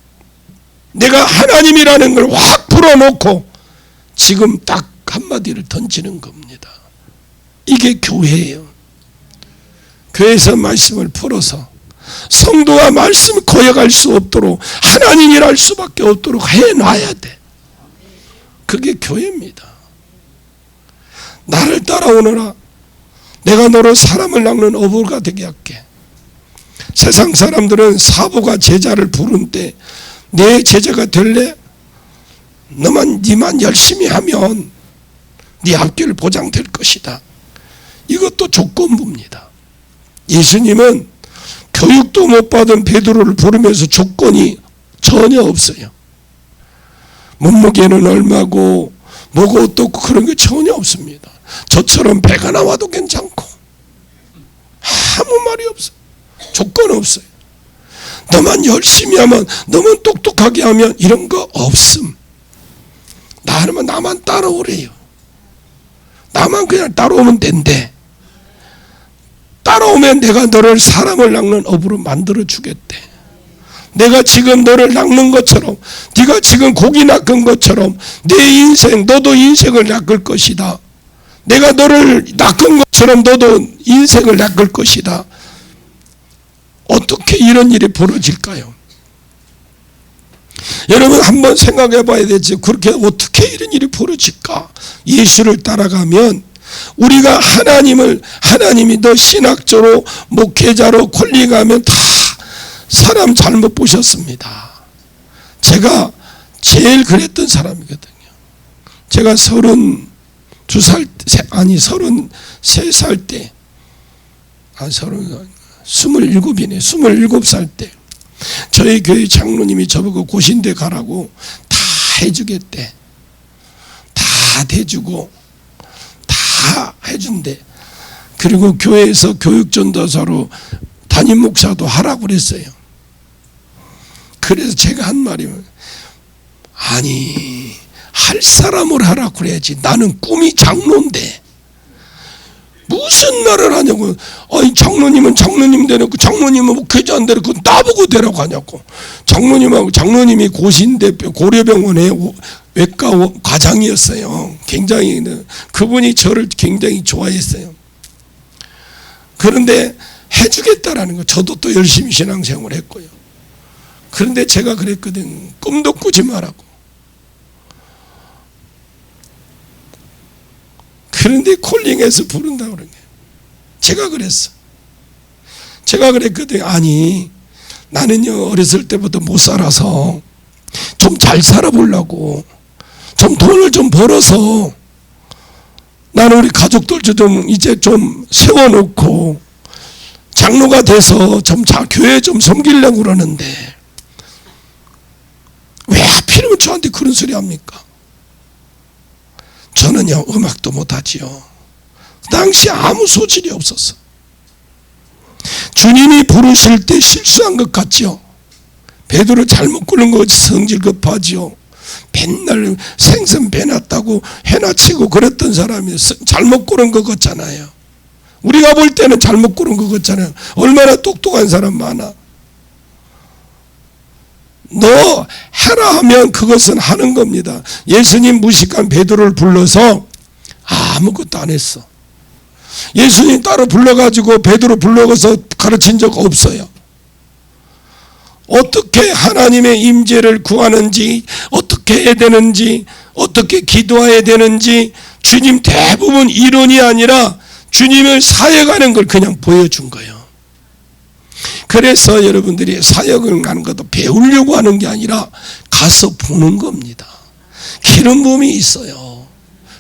내가 하나님이라는 걸 확 풀어놓고 지금 딱 한마디를 던지는 겁니다. 이게 교회예요. 교회에서 말씀을 풀어서 성도가 말씀을 거역할 수 없도록 하나님이라 할 수밖에 없도록 해놔야 돼. 그게 교회입니다. 나를 따라오너라. 내가 너로 사람을 낚는 어부가 되게 할게. 세상 사람들은 사부가 제자를 부른 때 내 제자가 될래? 니만 열심히 하면 네 앞길 보장될 것이다. 이것도 조건부입니다. 예수님은 교육도 못 받은 베드로를 부르면서 조건이 전혀 없어요. 몸무게는 얼마고 뭐고 어떻고 그런 게 전혀 없습니다. 저처럼 배가 나와도 괜찮고 아무 말이 없어요. 조건 없어요. 너만 열심히 하면, 너만 똑똑하게 하면 이런 거 없음. 나만 따라오래요. 나만 그냥 따라오면 된대. 따라오면 내가 너를 사람을 낚는 어부로 만들어 주겠대. 내가 지금 너를 낚는 것처럼, 네가 지금 고기 낚은 것처럼 내 인생, 너도 인생을 낚을 것이다. 내가 너를 낚은 것처럼 너도 인생을 낚을 것이다. 어떻게 이런 일이 벌어질까요? 여러분 한번 생각해 봐야 되지. 그렇게 어떻게 이런 일이 벌어질까? 예수를 따라가면 우리가 하나님이 너 신학자로 목회자로 콜링하면 다 사람 잘못 보셨습니다. 제가 제일 그랬던 사람이거든요. 제가 33살 때 27살 때 저희 교회 장로님이 저보고 고신대 가라고 다 해주겠대. 다 대주고 다 해준대. 그리고 교회에서 교육전도사로 담임 목사도 하라고 그랬어요. 그래서 제가 한 말이, 아니 할 사람을 하라고 그래야지. 나는 꿈이 장로인데 무슨 말을 하냐고. 아니 장로님은 장로님 되놓고 장로님은 목회자 안 되놓고 나보고 되라고 하냐고. 장로님이 고신대표 고려병원의 외과 과장이었어요. 굉장히 그분이 저를 굉장히 좋아했어요. 그런데 해주겠다라는 거. 저도 또 열심히 신앙생활을 했고요. 그런데 제가 그랬거든. 꿈도 꾸지 말라고. 그런데 콜링해서 부른다고 그런 거예요. 제가 그랬어. 제가 그랬거든요. 아니 나는요 어렸을 때부터 못 살아서 좀 잘 살아보려고, 좀 돈을 좀 벌어서 나는 우리 가족들도 좀 이제 좀 세워놓고 장로가 돼서 좀 교회 좀 섬기려고 그러는데 왜 하필이면 저한테 그런 소리 합니까? 저는요 음악도 못하지요. 그 당시 아무 소질이 없었어. 주님이 부르실 때 실수한 것 같죠. 베드로 잘못 고른 것 같이 성질 급하지요. 맨날 생선 배놨다고 해놨치고 그랬던 사람이 잘못 고른 것 같잖아요. 우리가 볼 때는 잘못 고른 것 같잖아요. 얼마나 똑똑한 사람 많아. 너 해라 하면 그것은 하는 겁니다. 예수님 무식한 베드로를 불러서 아무것도 안 했어. 예수님 따로 불러가지고 베드로 불러가서 가르친 적 없어요. 어떻게 하나님의 임재를 구하는지, 어떻게 해야 되는지, 어떻게 기도해야 되는지 주님 대부분 이론이 아니라 주님을 사역하는 걸 그냥 보여준 거예요. 그래서 여러분들이 사역을 가는 것도 배우려고 하는 게 아니라 가서 보는 겁니다. 기름 부음이 있어요.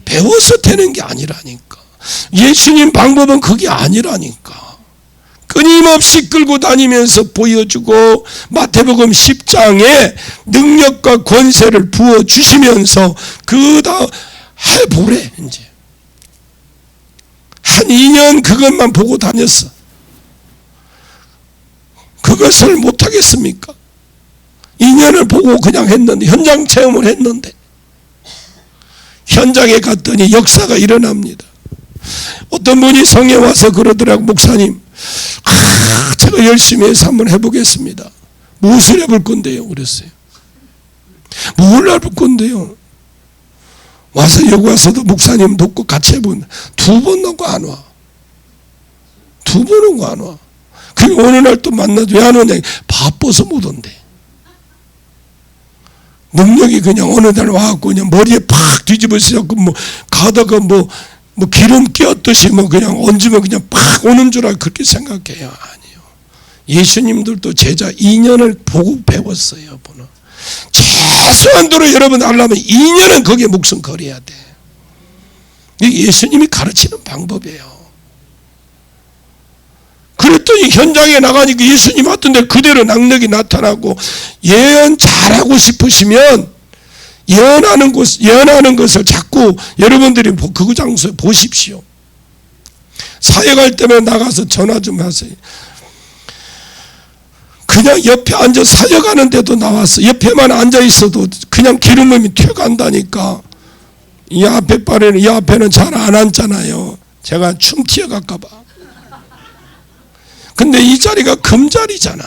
배워서 되는 게 아니라니까. 예수님 방법은 그게 아니라니까. 끊임없이 끌고 다니면서 보여주고 마태복음 10장에 능력과 권세를 부어주시면서 그다 해보래. 이제 한 2년 그것만 보고 다녔어. 그것을 못하겠습니까? 2년을 보고 그냥 했는데, 현장 체험을 했는데 현장에 갔더니 역사가 일어납니다. 어떤 분이 성에 와서 그러더라고. 목사님, 제가 열심히 해서 한번 해보겠습니다. 무엇을 해볼 건데요? 그랬어요. 뭘 해볼 건데요? 와서 여기 와서도 목사님 돕고 같이 해본 2번 놓고 안 와. 2번 오고 안 와. 그리고 어느 날 또 만나도 왜 안 오냐? 바빠서 못 온대. 능력이 그냥 어느 날 와갖고 그냥 머리에 팍 뒤집어 쓰고 뭐 가다가 뭐 기름 끼었듯이 뭐 그냥 얹으면 그냥 팍 오는 줄 알고 그렇게 생각해요. 아니요. 예수님들도 제자 2년을 보고 배웠어요. 보는. 최소한도로 여러분 알려면 2년은 거기에 목숨 걸어야 돼. 이게 예수님이 가르치는 방법이에요. 그랬더니 현장에 나가니까 예수님 왔던데 그대로 능력이 나타나고, 예언 잘하고 싶으시면 예언하는 것을 자꾸 여러분들이 그 장소에 보십시오. 사역할 때만 나가서 전화 좀 하세요. 그냥 옆에 앉아 사역하는데도 나와서 옆에만 앉아 있어도 그냥 기름음이 튀어간다니까. 이 앞에는 잘 안 앉잖아요. 제가 춤 튀어갈까 봐. 근데 이 자리가 금자리잖아.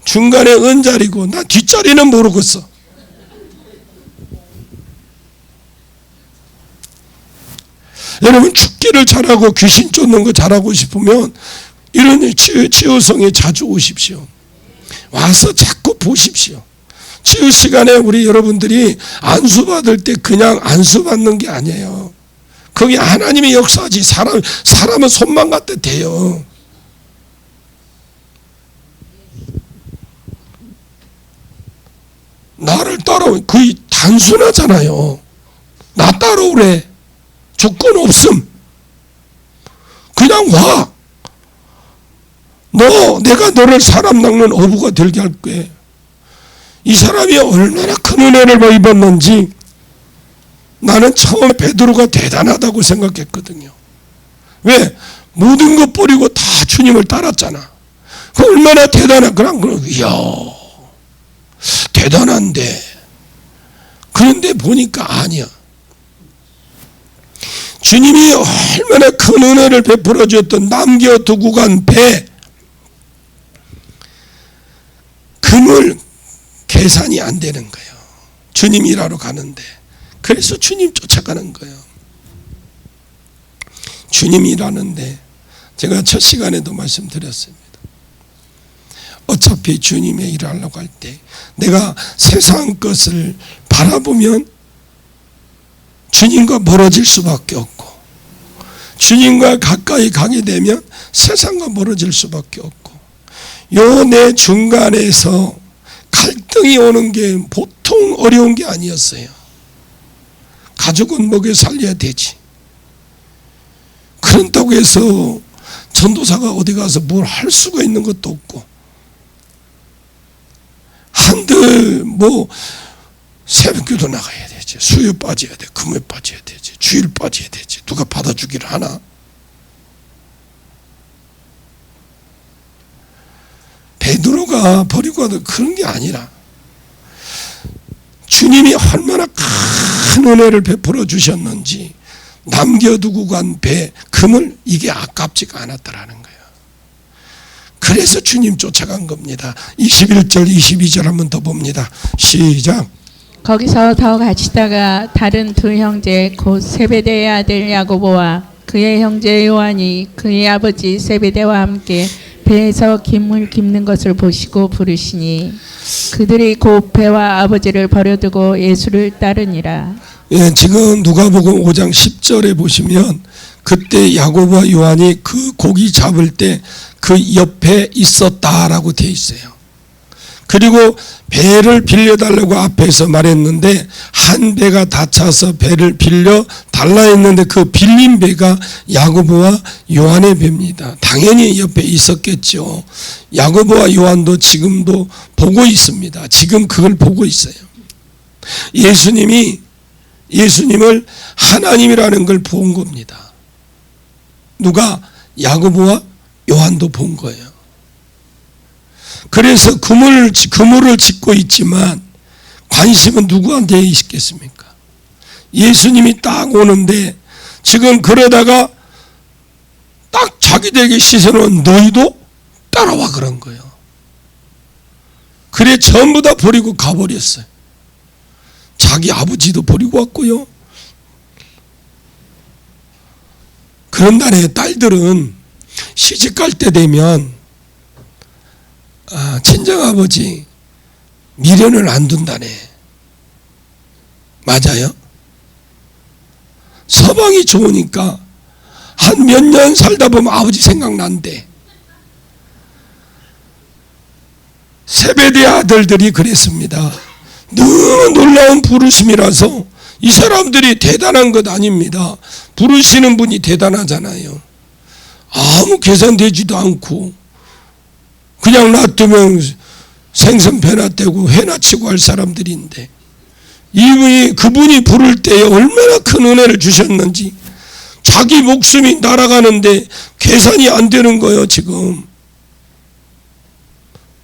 중간에 은자리고 나 뒷자리는 모르겠어. 여러분 축기를 잘하고 귀신 쫓는 거 잘하고 싶으면 이런 치유성에 자주 오십시오. 와서 자꾸 보십시오. 치유 시간에 우리 여러분들이 안수 받을 때 그냥 안수 받는 게 아니에요. 거기 하나님의 역사지. 사람은 손만 갖다 대요. 나를 따라오. 거의 단순하잖아요. 나 따라오래. 조건 없음. 그냥 와. 내가 너를 사람 낚는 어부가 되게 할 거야. 이 사람이 얼마나 큰 은혜를 입었는지 나는 처음에 베드로가 대단하다고 생각했거든요. 왜? 모든 것 버리고 다 주님을 따랐잖아. 그 얼마나 대단한, 이야, 대단한데. 그런데 보니까 아니야. 주님이 얼마나 큰 은혜를 베풀어 주었던 남겨두고 간 배, 그물 계산이 안 되는 거예요. 주님 일하러 가는데. 그래서 주님 쫓아가는 거예요. 주님 일하는데, 제가 첫 시간에도 말씀드렸습니다. 어차피 주님의 일을 하려고 할 때 내가 세상 것을 바라보면 주님과 멀어질 수밖에 없고, 주님과 가까이 가게 되면 세상과 멀어질 수밖에 없고, 요 내 중간에서 갈등이 오는 게 보통 어려운 게 아니었어요. 가족은 먹여 살려야 되지. 그런다고 해서 전도사가 어디 가서 뭘 할 수가 있는 것도 없고, 한들 새벽기도 나가야 되지, 수요 빠져야 돼, 금요 빠져야 되지, 주일 빠져야 되지. 누가 받아주기를 하나? 베드로가 버리고 가도 그런 게 아니라 주님이 얼마나 큰 은혜를 베풀어 주셨는지 남겨두고 간 배, 금을 이게 아깝지가 않았다라는 거예요. 그래서 주님 쫓아간 겁니다. 21절 22절 한번 더 봅니다. 시작. 거기서 더 가시다가 다른 두 형제 곧 세베대의 아들 야고보와 그의 형제 요한이 그의 아버지 세베대와 함께 배에서 김을 깁는 것을 보시고 부르시니 그들이 곧 배와 아버지를 버려두고 예수를 따르니라. 예, 지금 누가복음 5장 10절에 보시면 그때 야고보와 요한이 그 고기 잡을 때 그 옆에 있었다라고 되어 있어요. 그리고 배를 빌려달라고 앞에서 말했는데 한 배가 다 차서 배를 빌려 달라 했는데 그 빌린 배가 야고보와 요한의 배입니다. 당연히 옆에 있었겠죠. 야고보와 요한도 지금도 보고 있습니다. 지금 그걸 보고 있어요. 예수님을 하나님이라는 걸 본 겁니다. 누가? 야고보와 요한도 본 거예요. 그래서 그물을 짓고 있지만 관심은 누구한테 있겠습니까? 예수님이 딱 오는데 지금 그러다가 딱 자기들에게 시선은 너희도 따라와 그런 거예요. 그래 전부 다 버리고 가버렸어요. 자기 아버지도 버리고 왔고요. 그런 날에 딸들은 시집갈 때 되면 친정아버지 미련을 안 둔다네. 맞아요? 서방이 좋으니까 한 몇 년 살다 보면 아버지 생각난대. 세베대 아들들이 그랬습니다. 너무 놀라운 부르심이라서 이 사람들이 대단한 것 아닙니다. 부르시는 분이 대단하잖아요. 아무 계산되지도 않고 그냥 놔두면 생선 배나 떼고 회나 치고 할 사람들인데 그분이 부를 때에 얼마나 큰 은혜를 주셨는지 자기 목숨이 날아가는데 계산이 안 되는 거예요. 지금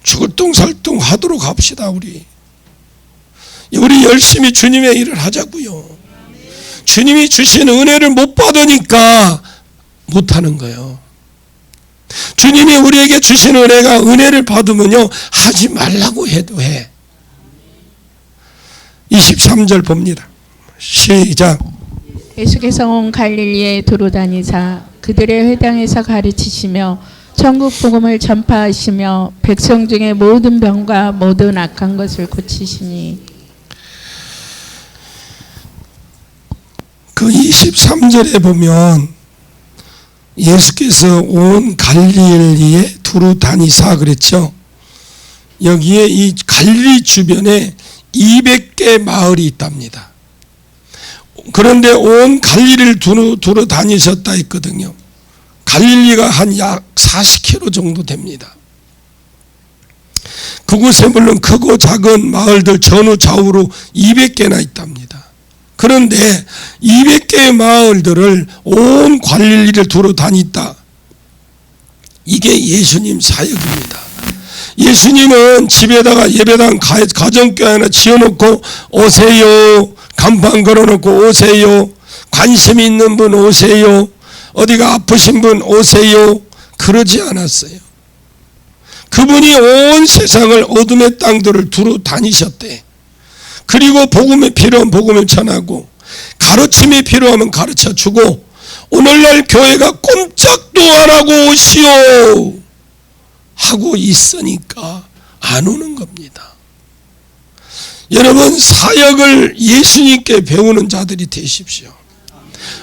죽을 똥살똥 하도록 합시다. 우리 열심히 주님의 일을 하자고요. 주님이 주신 은혜를 못 받으니까 못하는 거예요. 주님이 우리에게 주신 은혜를 받으면요 하지 말라고 해도 해. 23절 봅니다. 시작. 예수께서 온 갈릴리에 두루 다니사 그들의 회당에서 가르치시며 천국 복음을 전파하시며 백성 중에 모든 병과 모든 악한 것을 고치시니. 그 23절에 보면 예수께서 온 갈릴리에 두루 다니사 그랬죠. 여기에 이 갈릴리 주변에 200개 마을이 있답니다. 그런데 온 갈릴리를 두루 다니셨다 했거든요. 갈릴리가 한 약 40km 정도 됩니다. 그곳에 물론 크고 작은 마을들 전후 좌우로 200개나 있답니다. 그런데 200개의 마을들을 온 갈릴리를 두루 다녔다. 이게 예수님 사역입니다. 예수님은 집에다가 예배당 가정교회 하나 지어놓고 오세요. 간판 걸어놓고 오세요. 관심 있는 분 오세요. 어디가 아프신 분 오세요. 그러지 않았어요. 그분이 온 세상을 어둠의 땅들을 두루 다니셨대. 그리고 복음이 필요한 복음을 전하고 가르침이 필요하면 가르쳐주고 오늘날 교회가 꼼짝도 안 하고 오시오 하고 있으니까 안 오는 겁니다. 여러분 사역을 예수님께 배우는 자들이 되십시오.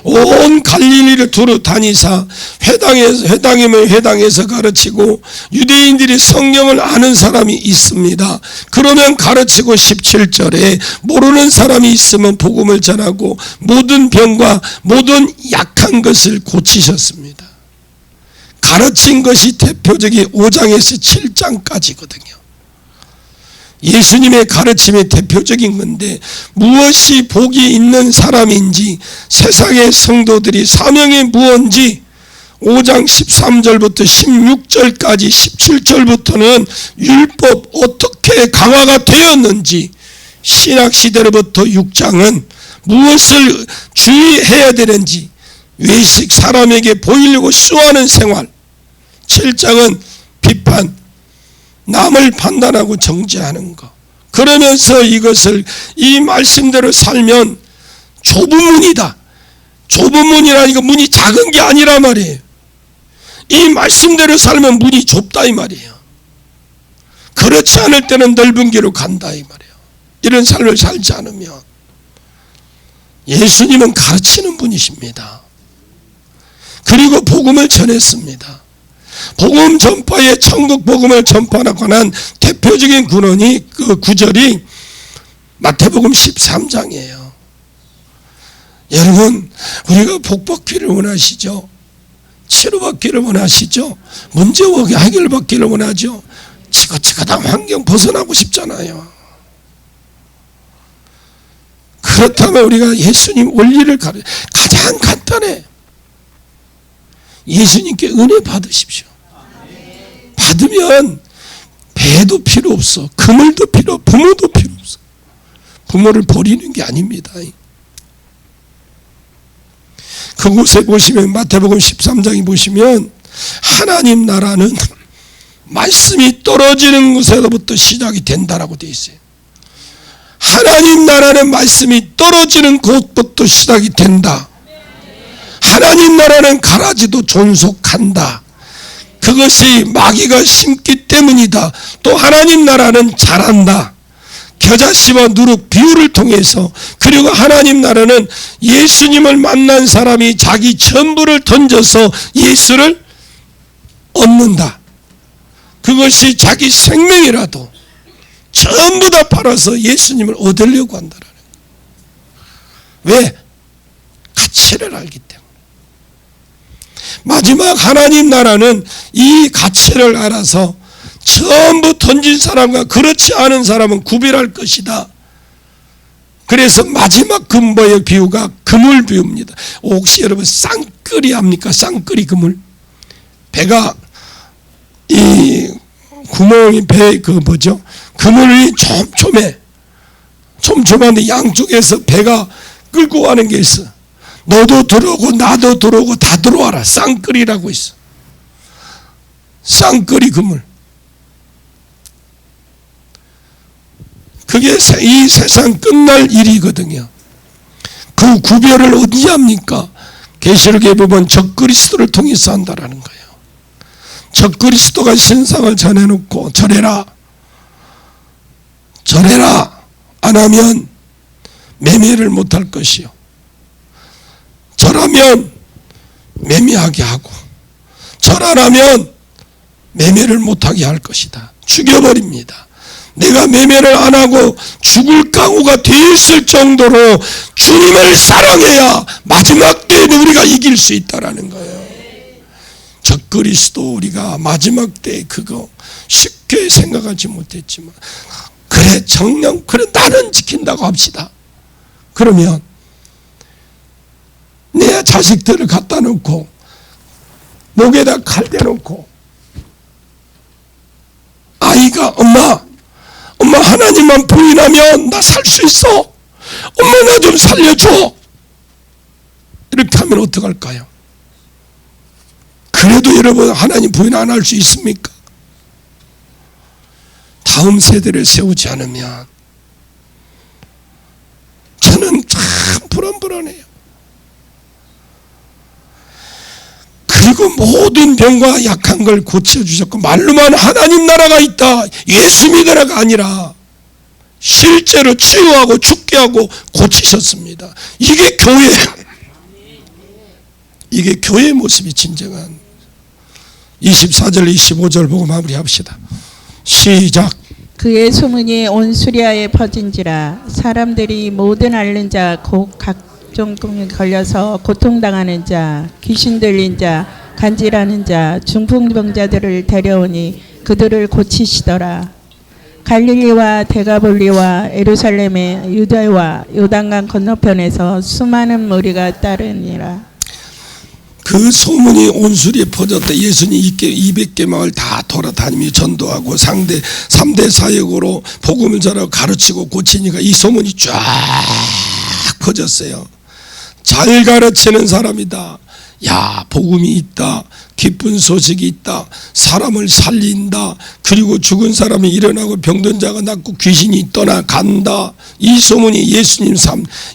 온 갈릴리를 두루 다니사 회당이면 회당에서 가르치고 유대인들이 성경을 아는 사람이 있습니다. 그러면 가르치고 17절에 모르는 사람이 있으면 복음을 전하고 모든 병과 모든 약한 것을 고치셨습니다. 가르친 것이 대표적인 5장에서 7장까지거든요. 예수님의 가르침이 대표적인 건데 무엇이 복이 있는 사람인지 세상의 성도들이 사명이 무엇인지 5장 13절부터 16절까지 17절부터는 율법 어떻게 강화가 되었는지 신학시대로부터 6장은 무엇을 주의해야 되는지 외식 사람에게 보이려고 쇼하는 생활 7장은 비판 남을 판단하고 정죄하는 것. 그러면서 이것을 이 말씀대로 살면 좁은 문이다. 좁은 문이라니까 문이 작은 게 아니라 말이에요. 이 말씀대로 살면 문이 좁다 이 말이에요. 그렇지 않을 때는 넓은 길로 간다 이 말이에요. 이런 삶을 살지 않으면 예수님은 가르치는 분이십니다. 그리고 복음을 전했습니다. 복음 전파에 천국 복음을 전파하고 난 대표적인 군원이 그 구절이 마태복음 13장이에요. 여러분 우리가 복받기를 원하시죠? 치료받기를 원하시죠? 문제 해결받기를 원하죠? 치긋치긋한 환경 벗어나고 싶잖아요. 그렇다면 우리가 예수님 원리를 가장 간단해. 예수님께 은혜 받으십시오. 받으면 배도 필요 없어. 그물도 부모도 필요 없어. 부모를 버리는 게 아닙니다. 그곳에 보시면 마태복음 13장에 보시면 하나님 나라는 말씀이 떨어지는 곳에서부터 시작이 된다라고 되어 있어요. 하나님 나라는 말씀이 떨어지는 곳부터 시작이 된다. 하나님 나라는 가라지도 존속한다. 그것이 마귀가 심기 때문이다. 또 하나님 나라는 자란다. 겨자씨와 누룩 비유를 통해서, 그리고 하나님 나라는 예수님을 만난 사람이 자기 전부를 던져서 예수를 얻는다. 그것이 자기 생명이라도 전부 다 팔아서 예수님을 얻으려고 한다라는 거예요. 왜? 가치를 알기 때문에. 마지막 하나님 나라는 이 가치를 알아서 전부 던진 사람과 그렇지 않은 사람은 구별할 것이다. 그래서 마지막 금보의 비유가 그물 비유입니다. 혹시 여러분 쌍끌이 합니까? 쌍끌이 그물. 배가 이 구멍이 배 그 뭐죠? 그물이 촘촘한데 양쪽에서 배가 끌고 가는 게 있어. 너도 들어오고 나도 들어오고 다 들어와라. 쌍끌이라고 있어. 쌍끌이 그물. 그게 이 세상 끝날 일이거든요. 그 구별을 어디 합니까? 계시록에 보면 적그리스도를 통해서 한다라는 거예요. 적그리스도가 신상을 전해놓고 절해라 안 하면 매매를 못할 것이요, 절하면 매매하게 하고 절 안 하면 매매를 못하게 할 것이다. 죽여버립니다. 내가 매매를 안 하고 죽을 각오가 되어 있을 정도로 주님을 사랑해야 마지막 때에는 우리가 이길 수 있다라는 거예요. 적그리스도 우리가 마지막 때 그거 쉽게 생각하지 못했지만, 그래 정령 그래 나는 지킨다고 합시다. 그러면 내 자식들을 갖다 놓고 목에다 칼 대놓고 아이가 엄마 하나님만 부인하면 나 살 수 있어, 엄마 나 좀 살려줘, 이렇게 하면 어떡할까요? 그래도 여러분 하나님 부인 안 할 수 있습니까? 다음 세대를 세우지 않으면 저는 참 불안해요. 그리고 모든 병과 약한 걸 고쳐주셨고, 말로만 하나님 나라가 있다, 예수 믿으라가 아니라 실제로 치유하고 죽게 하고 고치셨습니다. 이게 교회예요. 이게 교회의 모습이 진정한. 24절 25절 보고 마무리합시다. 시작. 그의 소문이 온 수리아에 퍼진지라 사람들이 모든 앓는 자 곧 각종 병에 걸려서 고통당하는 자, 귀신 들린 자, 간질하는 자, 중풍병자들을 데려오니 그들을 고치시더라. 갈릴리와 데가볼리와 예루살렘의 유다와 요단강 건너편에서 수많은 무리가 따르니라. 그 소문이 온 수리에 퍼졌다. 예수님 200개 마을 다 돌아다니며 전도하고 3대 사역으로 복음을 전하고 가르치고 고치니까 이 소문이 쫙 퍼졌어요. 잘 가르치는 사람이다. 야, 복음이 있다. 기쁜 소식이 있다. 사람을 살린다. 그리고 죽은 사람이 일어나고 병든 자가 낫고 귀신이 떠나간다. 이 소문이 예수님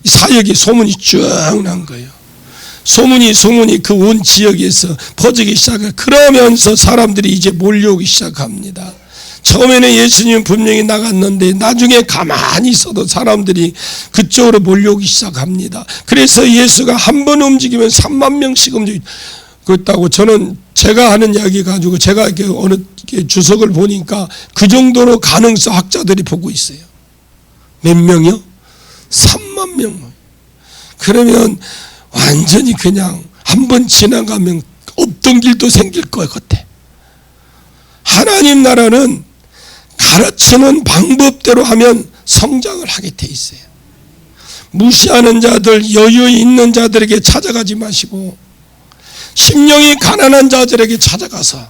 사역의 소문이 쭉 난 거예요. 소문이 그 온 지역에서 퍼지기 시작해. 그러면서 사람들이 이제 몰려오기 시작합니다. 처음에는 예수님 분명히 나갔는데 나중에 가만히 있어도 사람들이 그쪽으로 몰려오기 시작합니다. 그래서 예수가 한 번 움직이면 3만 명씩 그렇다고 저는 제가 하는 이야기 가지고 제가 이렇게 어느 주석을 보니까 그 정도로 가능성 학자들이 보고 있어요. 몇 명이요? 3만 명. 그러면 완전히 그냥 한 번 지나가면 없던 길도 생길 것 같아. 하나님 나라는 가르치는 방법대로 하면 성장을 하게 돼 있어요. 무시하는 자들, 여유 있는 자들에게 찾아가지 마시고 심령이 가난한 자들에게 찾아가서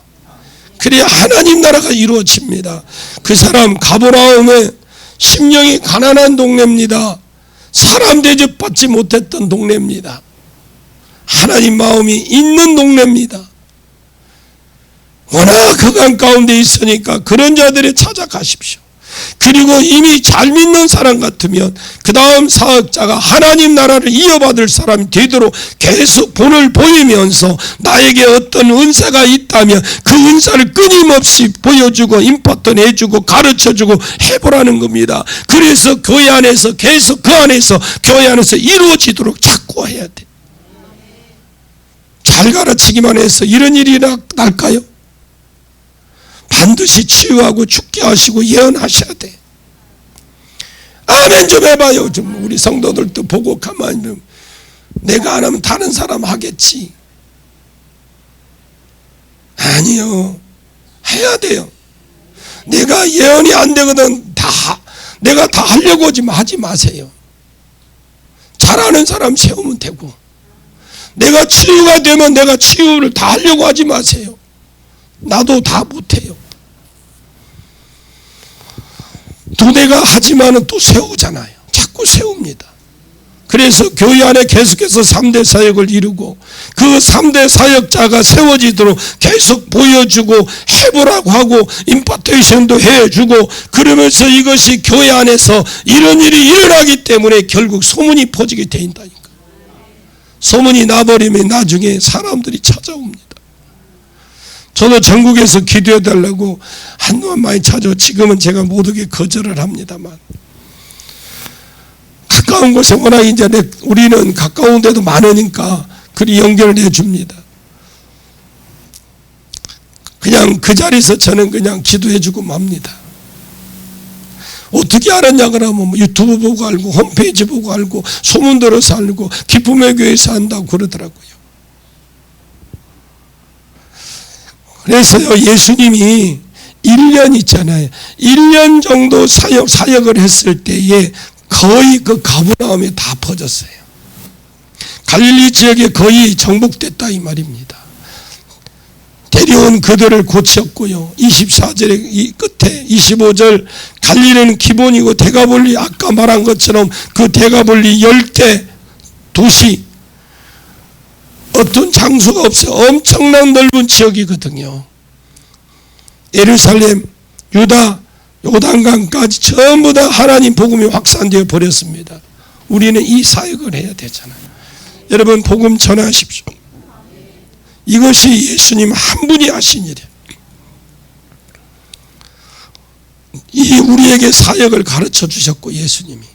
그래야 하나님 나라가 이루어집니다. 그 사람 가버나움에 심령이 가난한 동네입니다. 사람 대접받지 못했던 동네입니다. 하나님 마음이 있는 동네입니다. 워낙 흑암 가운데 있으니까 그런 자들에 찾아가십시오. 그리고 이미 잘 믿는 사람 같으면 그 다음 사역자가 하나님 나라를 이어받을 사람이 되도록 계속 본을 보이면서 나에게 어떤 은사가 있다면 그 은사를 끊임없이 보여주고 임포트 해주고 가르쳐주고 해보라는 겁니다. 그래서 교회 안에서 계속 그 안에서 교회 안에서 이루어지도록 자꾸 해야 돼. 잘 가르치기만 해서 이런 일이 날까요? 반드시 치유하고 죽게 하시고 예언하셔야 돼. 아멘 좀 해봐요. 좀 우리 성도들도 보고 가만히 좀. 내가 안 하면 다른 사람 하겠지. 아니요. 해야 돼요. 내가 예언이 안 되거든 내가 다 하려고 하지 마세요. 잘하는 사람 세우면 되고, 내가 치유가 되면 내가 치유를 다 하려고 하지 마세요. 나도 다 못해요. 또 내가 하지만은 또 세우잖아요. 자꾸 세웁니다. 그래서 교회 안에 계속해서 3대 사역을 이루고 그 3대 사역자가 세워지도록 계속 보여주고 해보라고 하고 임파테이션도 해주고, 그러면서 이것이 교회 안에서 이런 일이 일어나기 때문에 결국 소문이 퍼지게 된다니까. 소문이 나버리면 나중에 사람들이 찾아옵니다. 저도 전국에서 기도해달라고 한동안 많이 찾아. 지금은 제가 모두게 거절을 합니다만, 가까운 곳에 워낙 이제 우리는 가까운 데도 많으니까 그리 연결을 해줍니다. 그냥 그 자리에서 저는 그냥 기도해주고 맙니다. 어떻게 알았냐 그러면 유튜브 보고 알고 홈페이지 보고 알고 소문 들어서 알고 기쁨의 교회에서 한다고 그러더라고요. 그래서요, 예수님이 1년 있잖아요. 1년 정도 사역을 했을 때에 거의 그 가버나움에 다 퍼졌어요. 갈릴리 지역에 거의 정복됐다 이 말입니다. 데려온 그들을 고쳤고요. 24절의 이 끝에 25절, 갈릴리는 기본이고 데가볼리, 아까 말한 것처럼 그 데가볼리 10개 도시, 어떤 장소가 없어요. 엄청난 넓은 지역이거든요. 예루살렘, 유다, 요단강까지 전부 다 하나님 복음이 확산되어 버렸습니다. 우리는 이 사역을 해야 되잖아요. 여러분, 복음 전하십시오. 이것이 예수님 한 분이 하신 일이에요. 이 우리에게 사역을 가르쳐 주셨고, 예수님이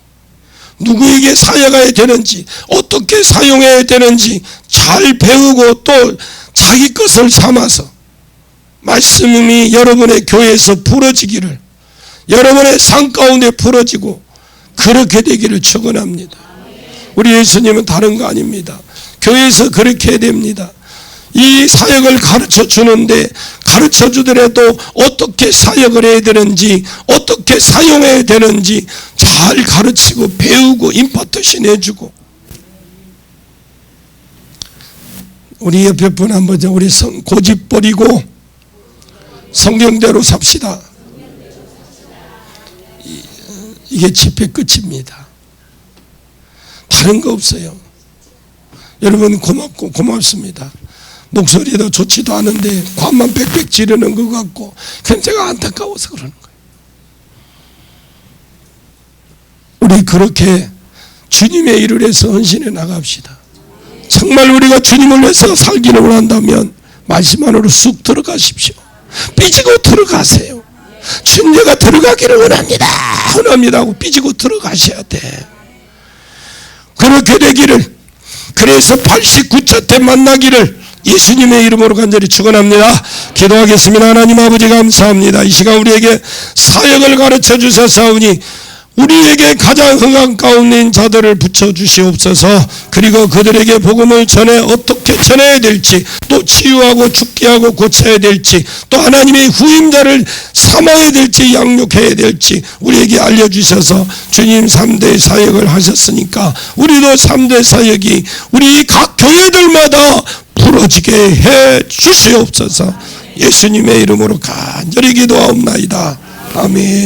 누구에게 사역해야 되는지, 어떻게 사용해야 되는지 잘 배우고 또 자기 것을 삼아서 말씀이 여러분의 교회에서 부러지기를, 여러분의 삶 가운데 부러지고 그렇게 되기를 축원합니다. 우리 예수님은 다른 거 아닙니다. 교회에서 그렇게 해야 됩니다. 이 사역을 가르쳐 주는데, 가르쳐 주더라도 어떻게 사역을 해야 되는지, 어떻게 사용해야 되는지 잘 가르치고 배우고 임파트신 해주고. 우리 옆에 분 한번 우리 고집 버리고 성경대로 삽시다. 이게 집회 끝입니다. 다른 거 없어요. 여러분 고맙고 고맙습니다. 목소리도 좋지도 않은데 관만 빽빽 지르는 것 같고, 그건 제가 안타까워서 그러는 거예요. 우리 그렇게 주님의 일을 해서 헌신해 나갑시다. 정말 우리가 주님을 위해서 살기를 원한다면 말씀 안으로 쑥 들어가십시오. 삐지고 들어가세요. 주님과 들어가기를 원합니다 하고 삐지고 들어가셔야 돼. 그렇게 되기를, 그래서 89차 때 만나기를 예수님의 이름으로 간절히 축원합니다. 기도하겠습니다. 하나님 아버지 감사합니다. 이 시간 우리에게 사역을 가르쳐 주셨사오니 우리에게 가장 흑암 가운데 있는 자들을 붙여주시옵소서. 그리고 그들에게 복음을 전해 어떻게 전해야 될지, 또 치유하고 죽게 하고 고쳐야 될지, 또 하나님의 후임자를 삼아야 될지 양육해야 될지 우리에게 알려주셔서, 주님 3대 사역을 하셨으니까 우리도 3대 사역이 우리 각 교회들마다 부러지게 해 주시옵소서. 예수님의 이름으로 간절히 기도하옵나이다. 아멘.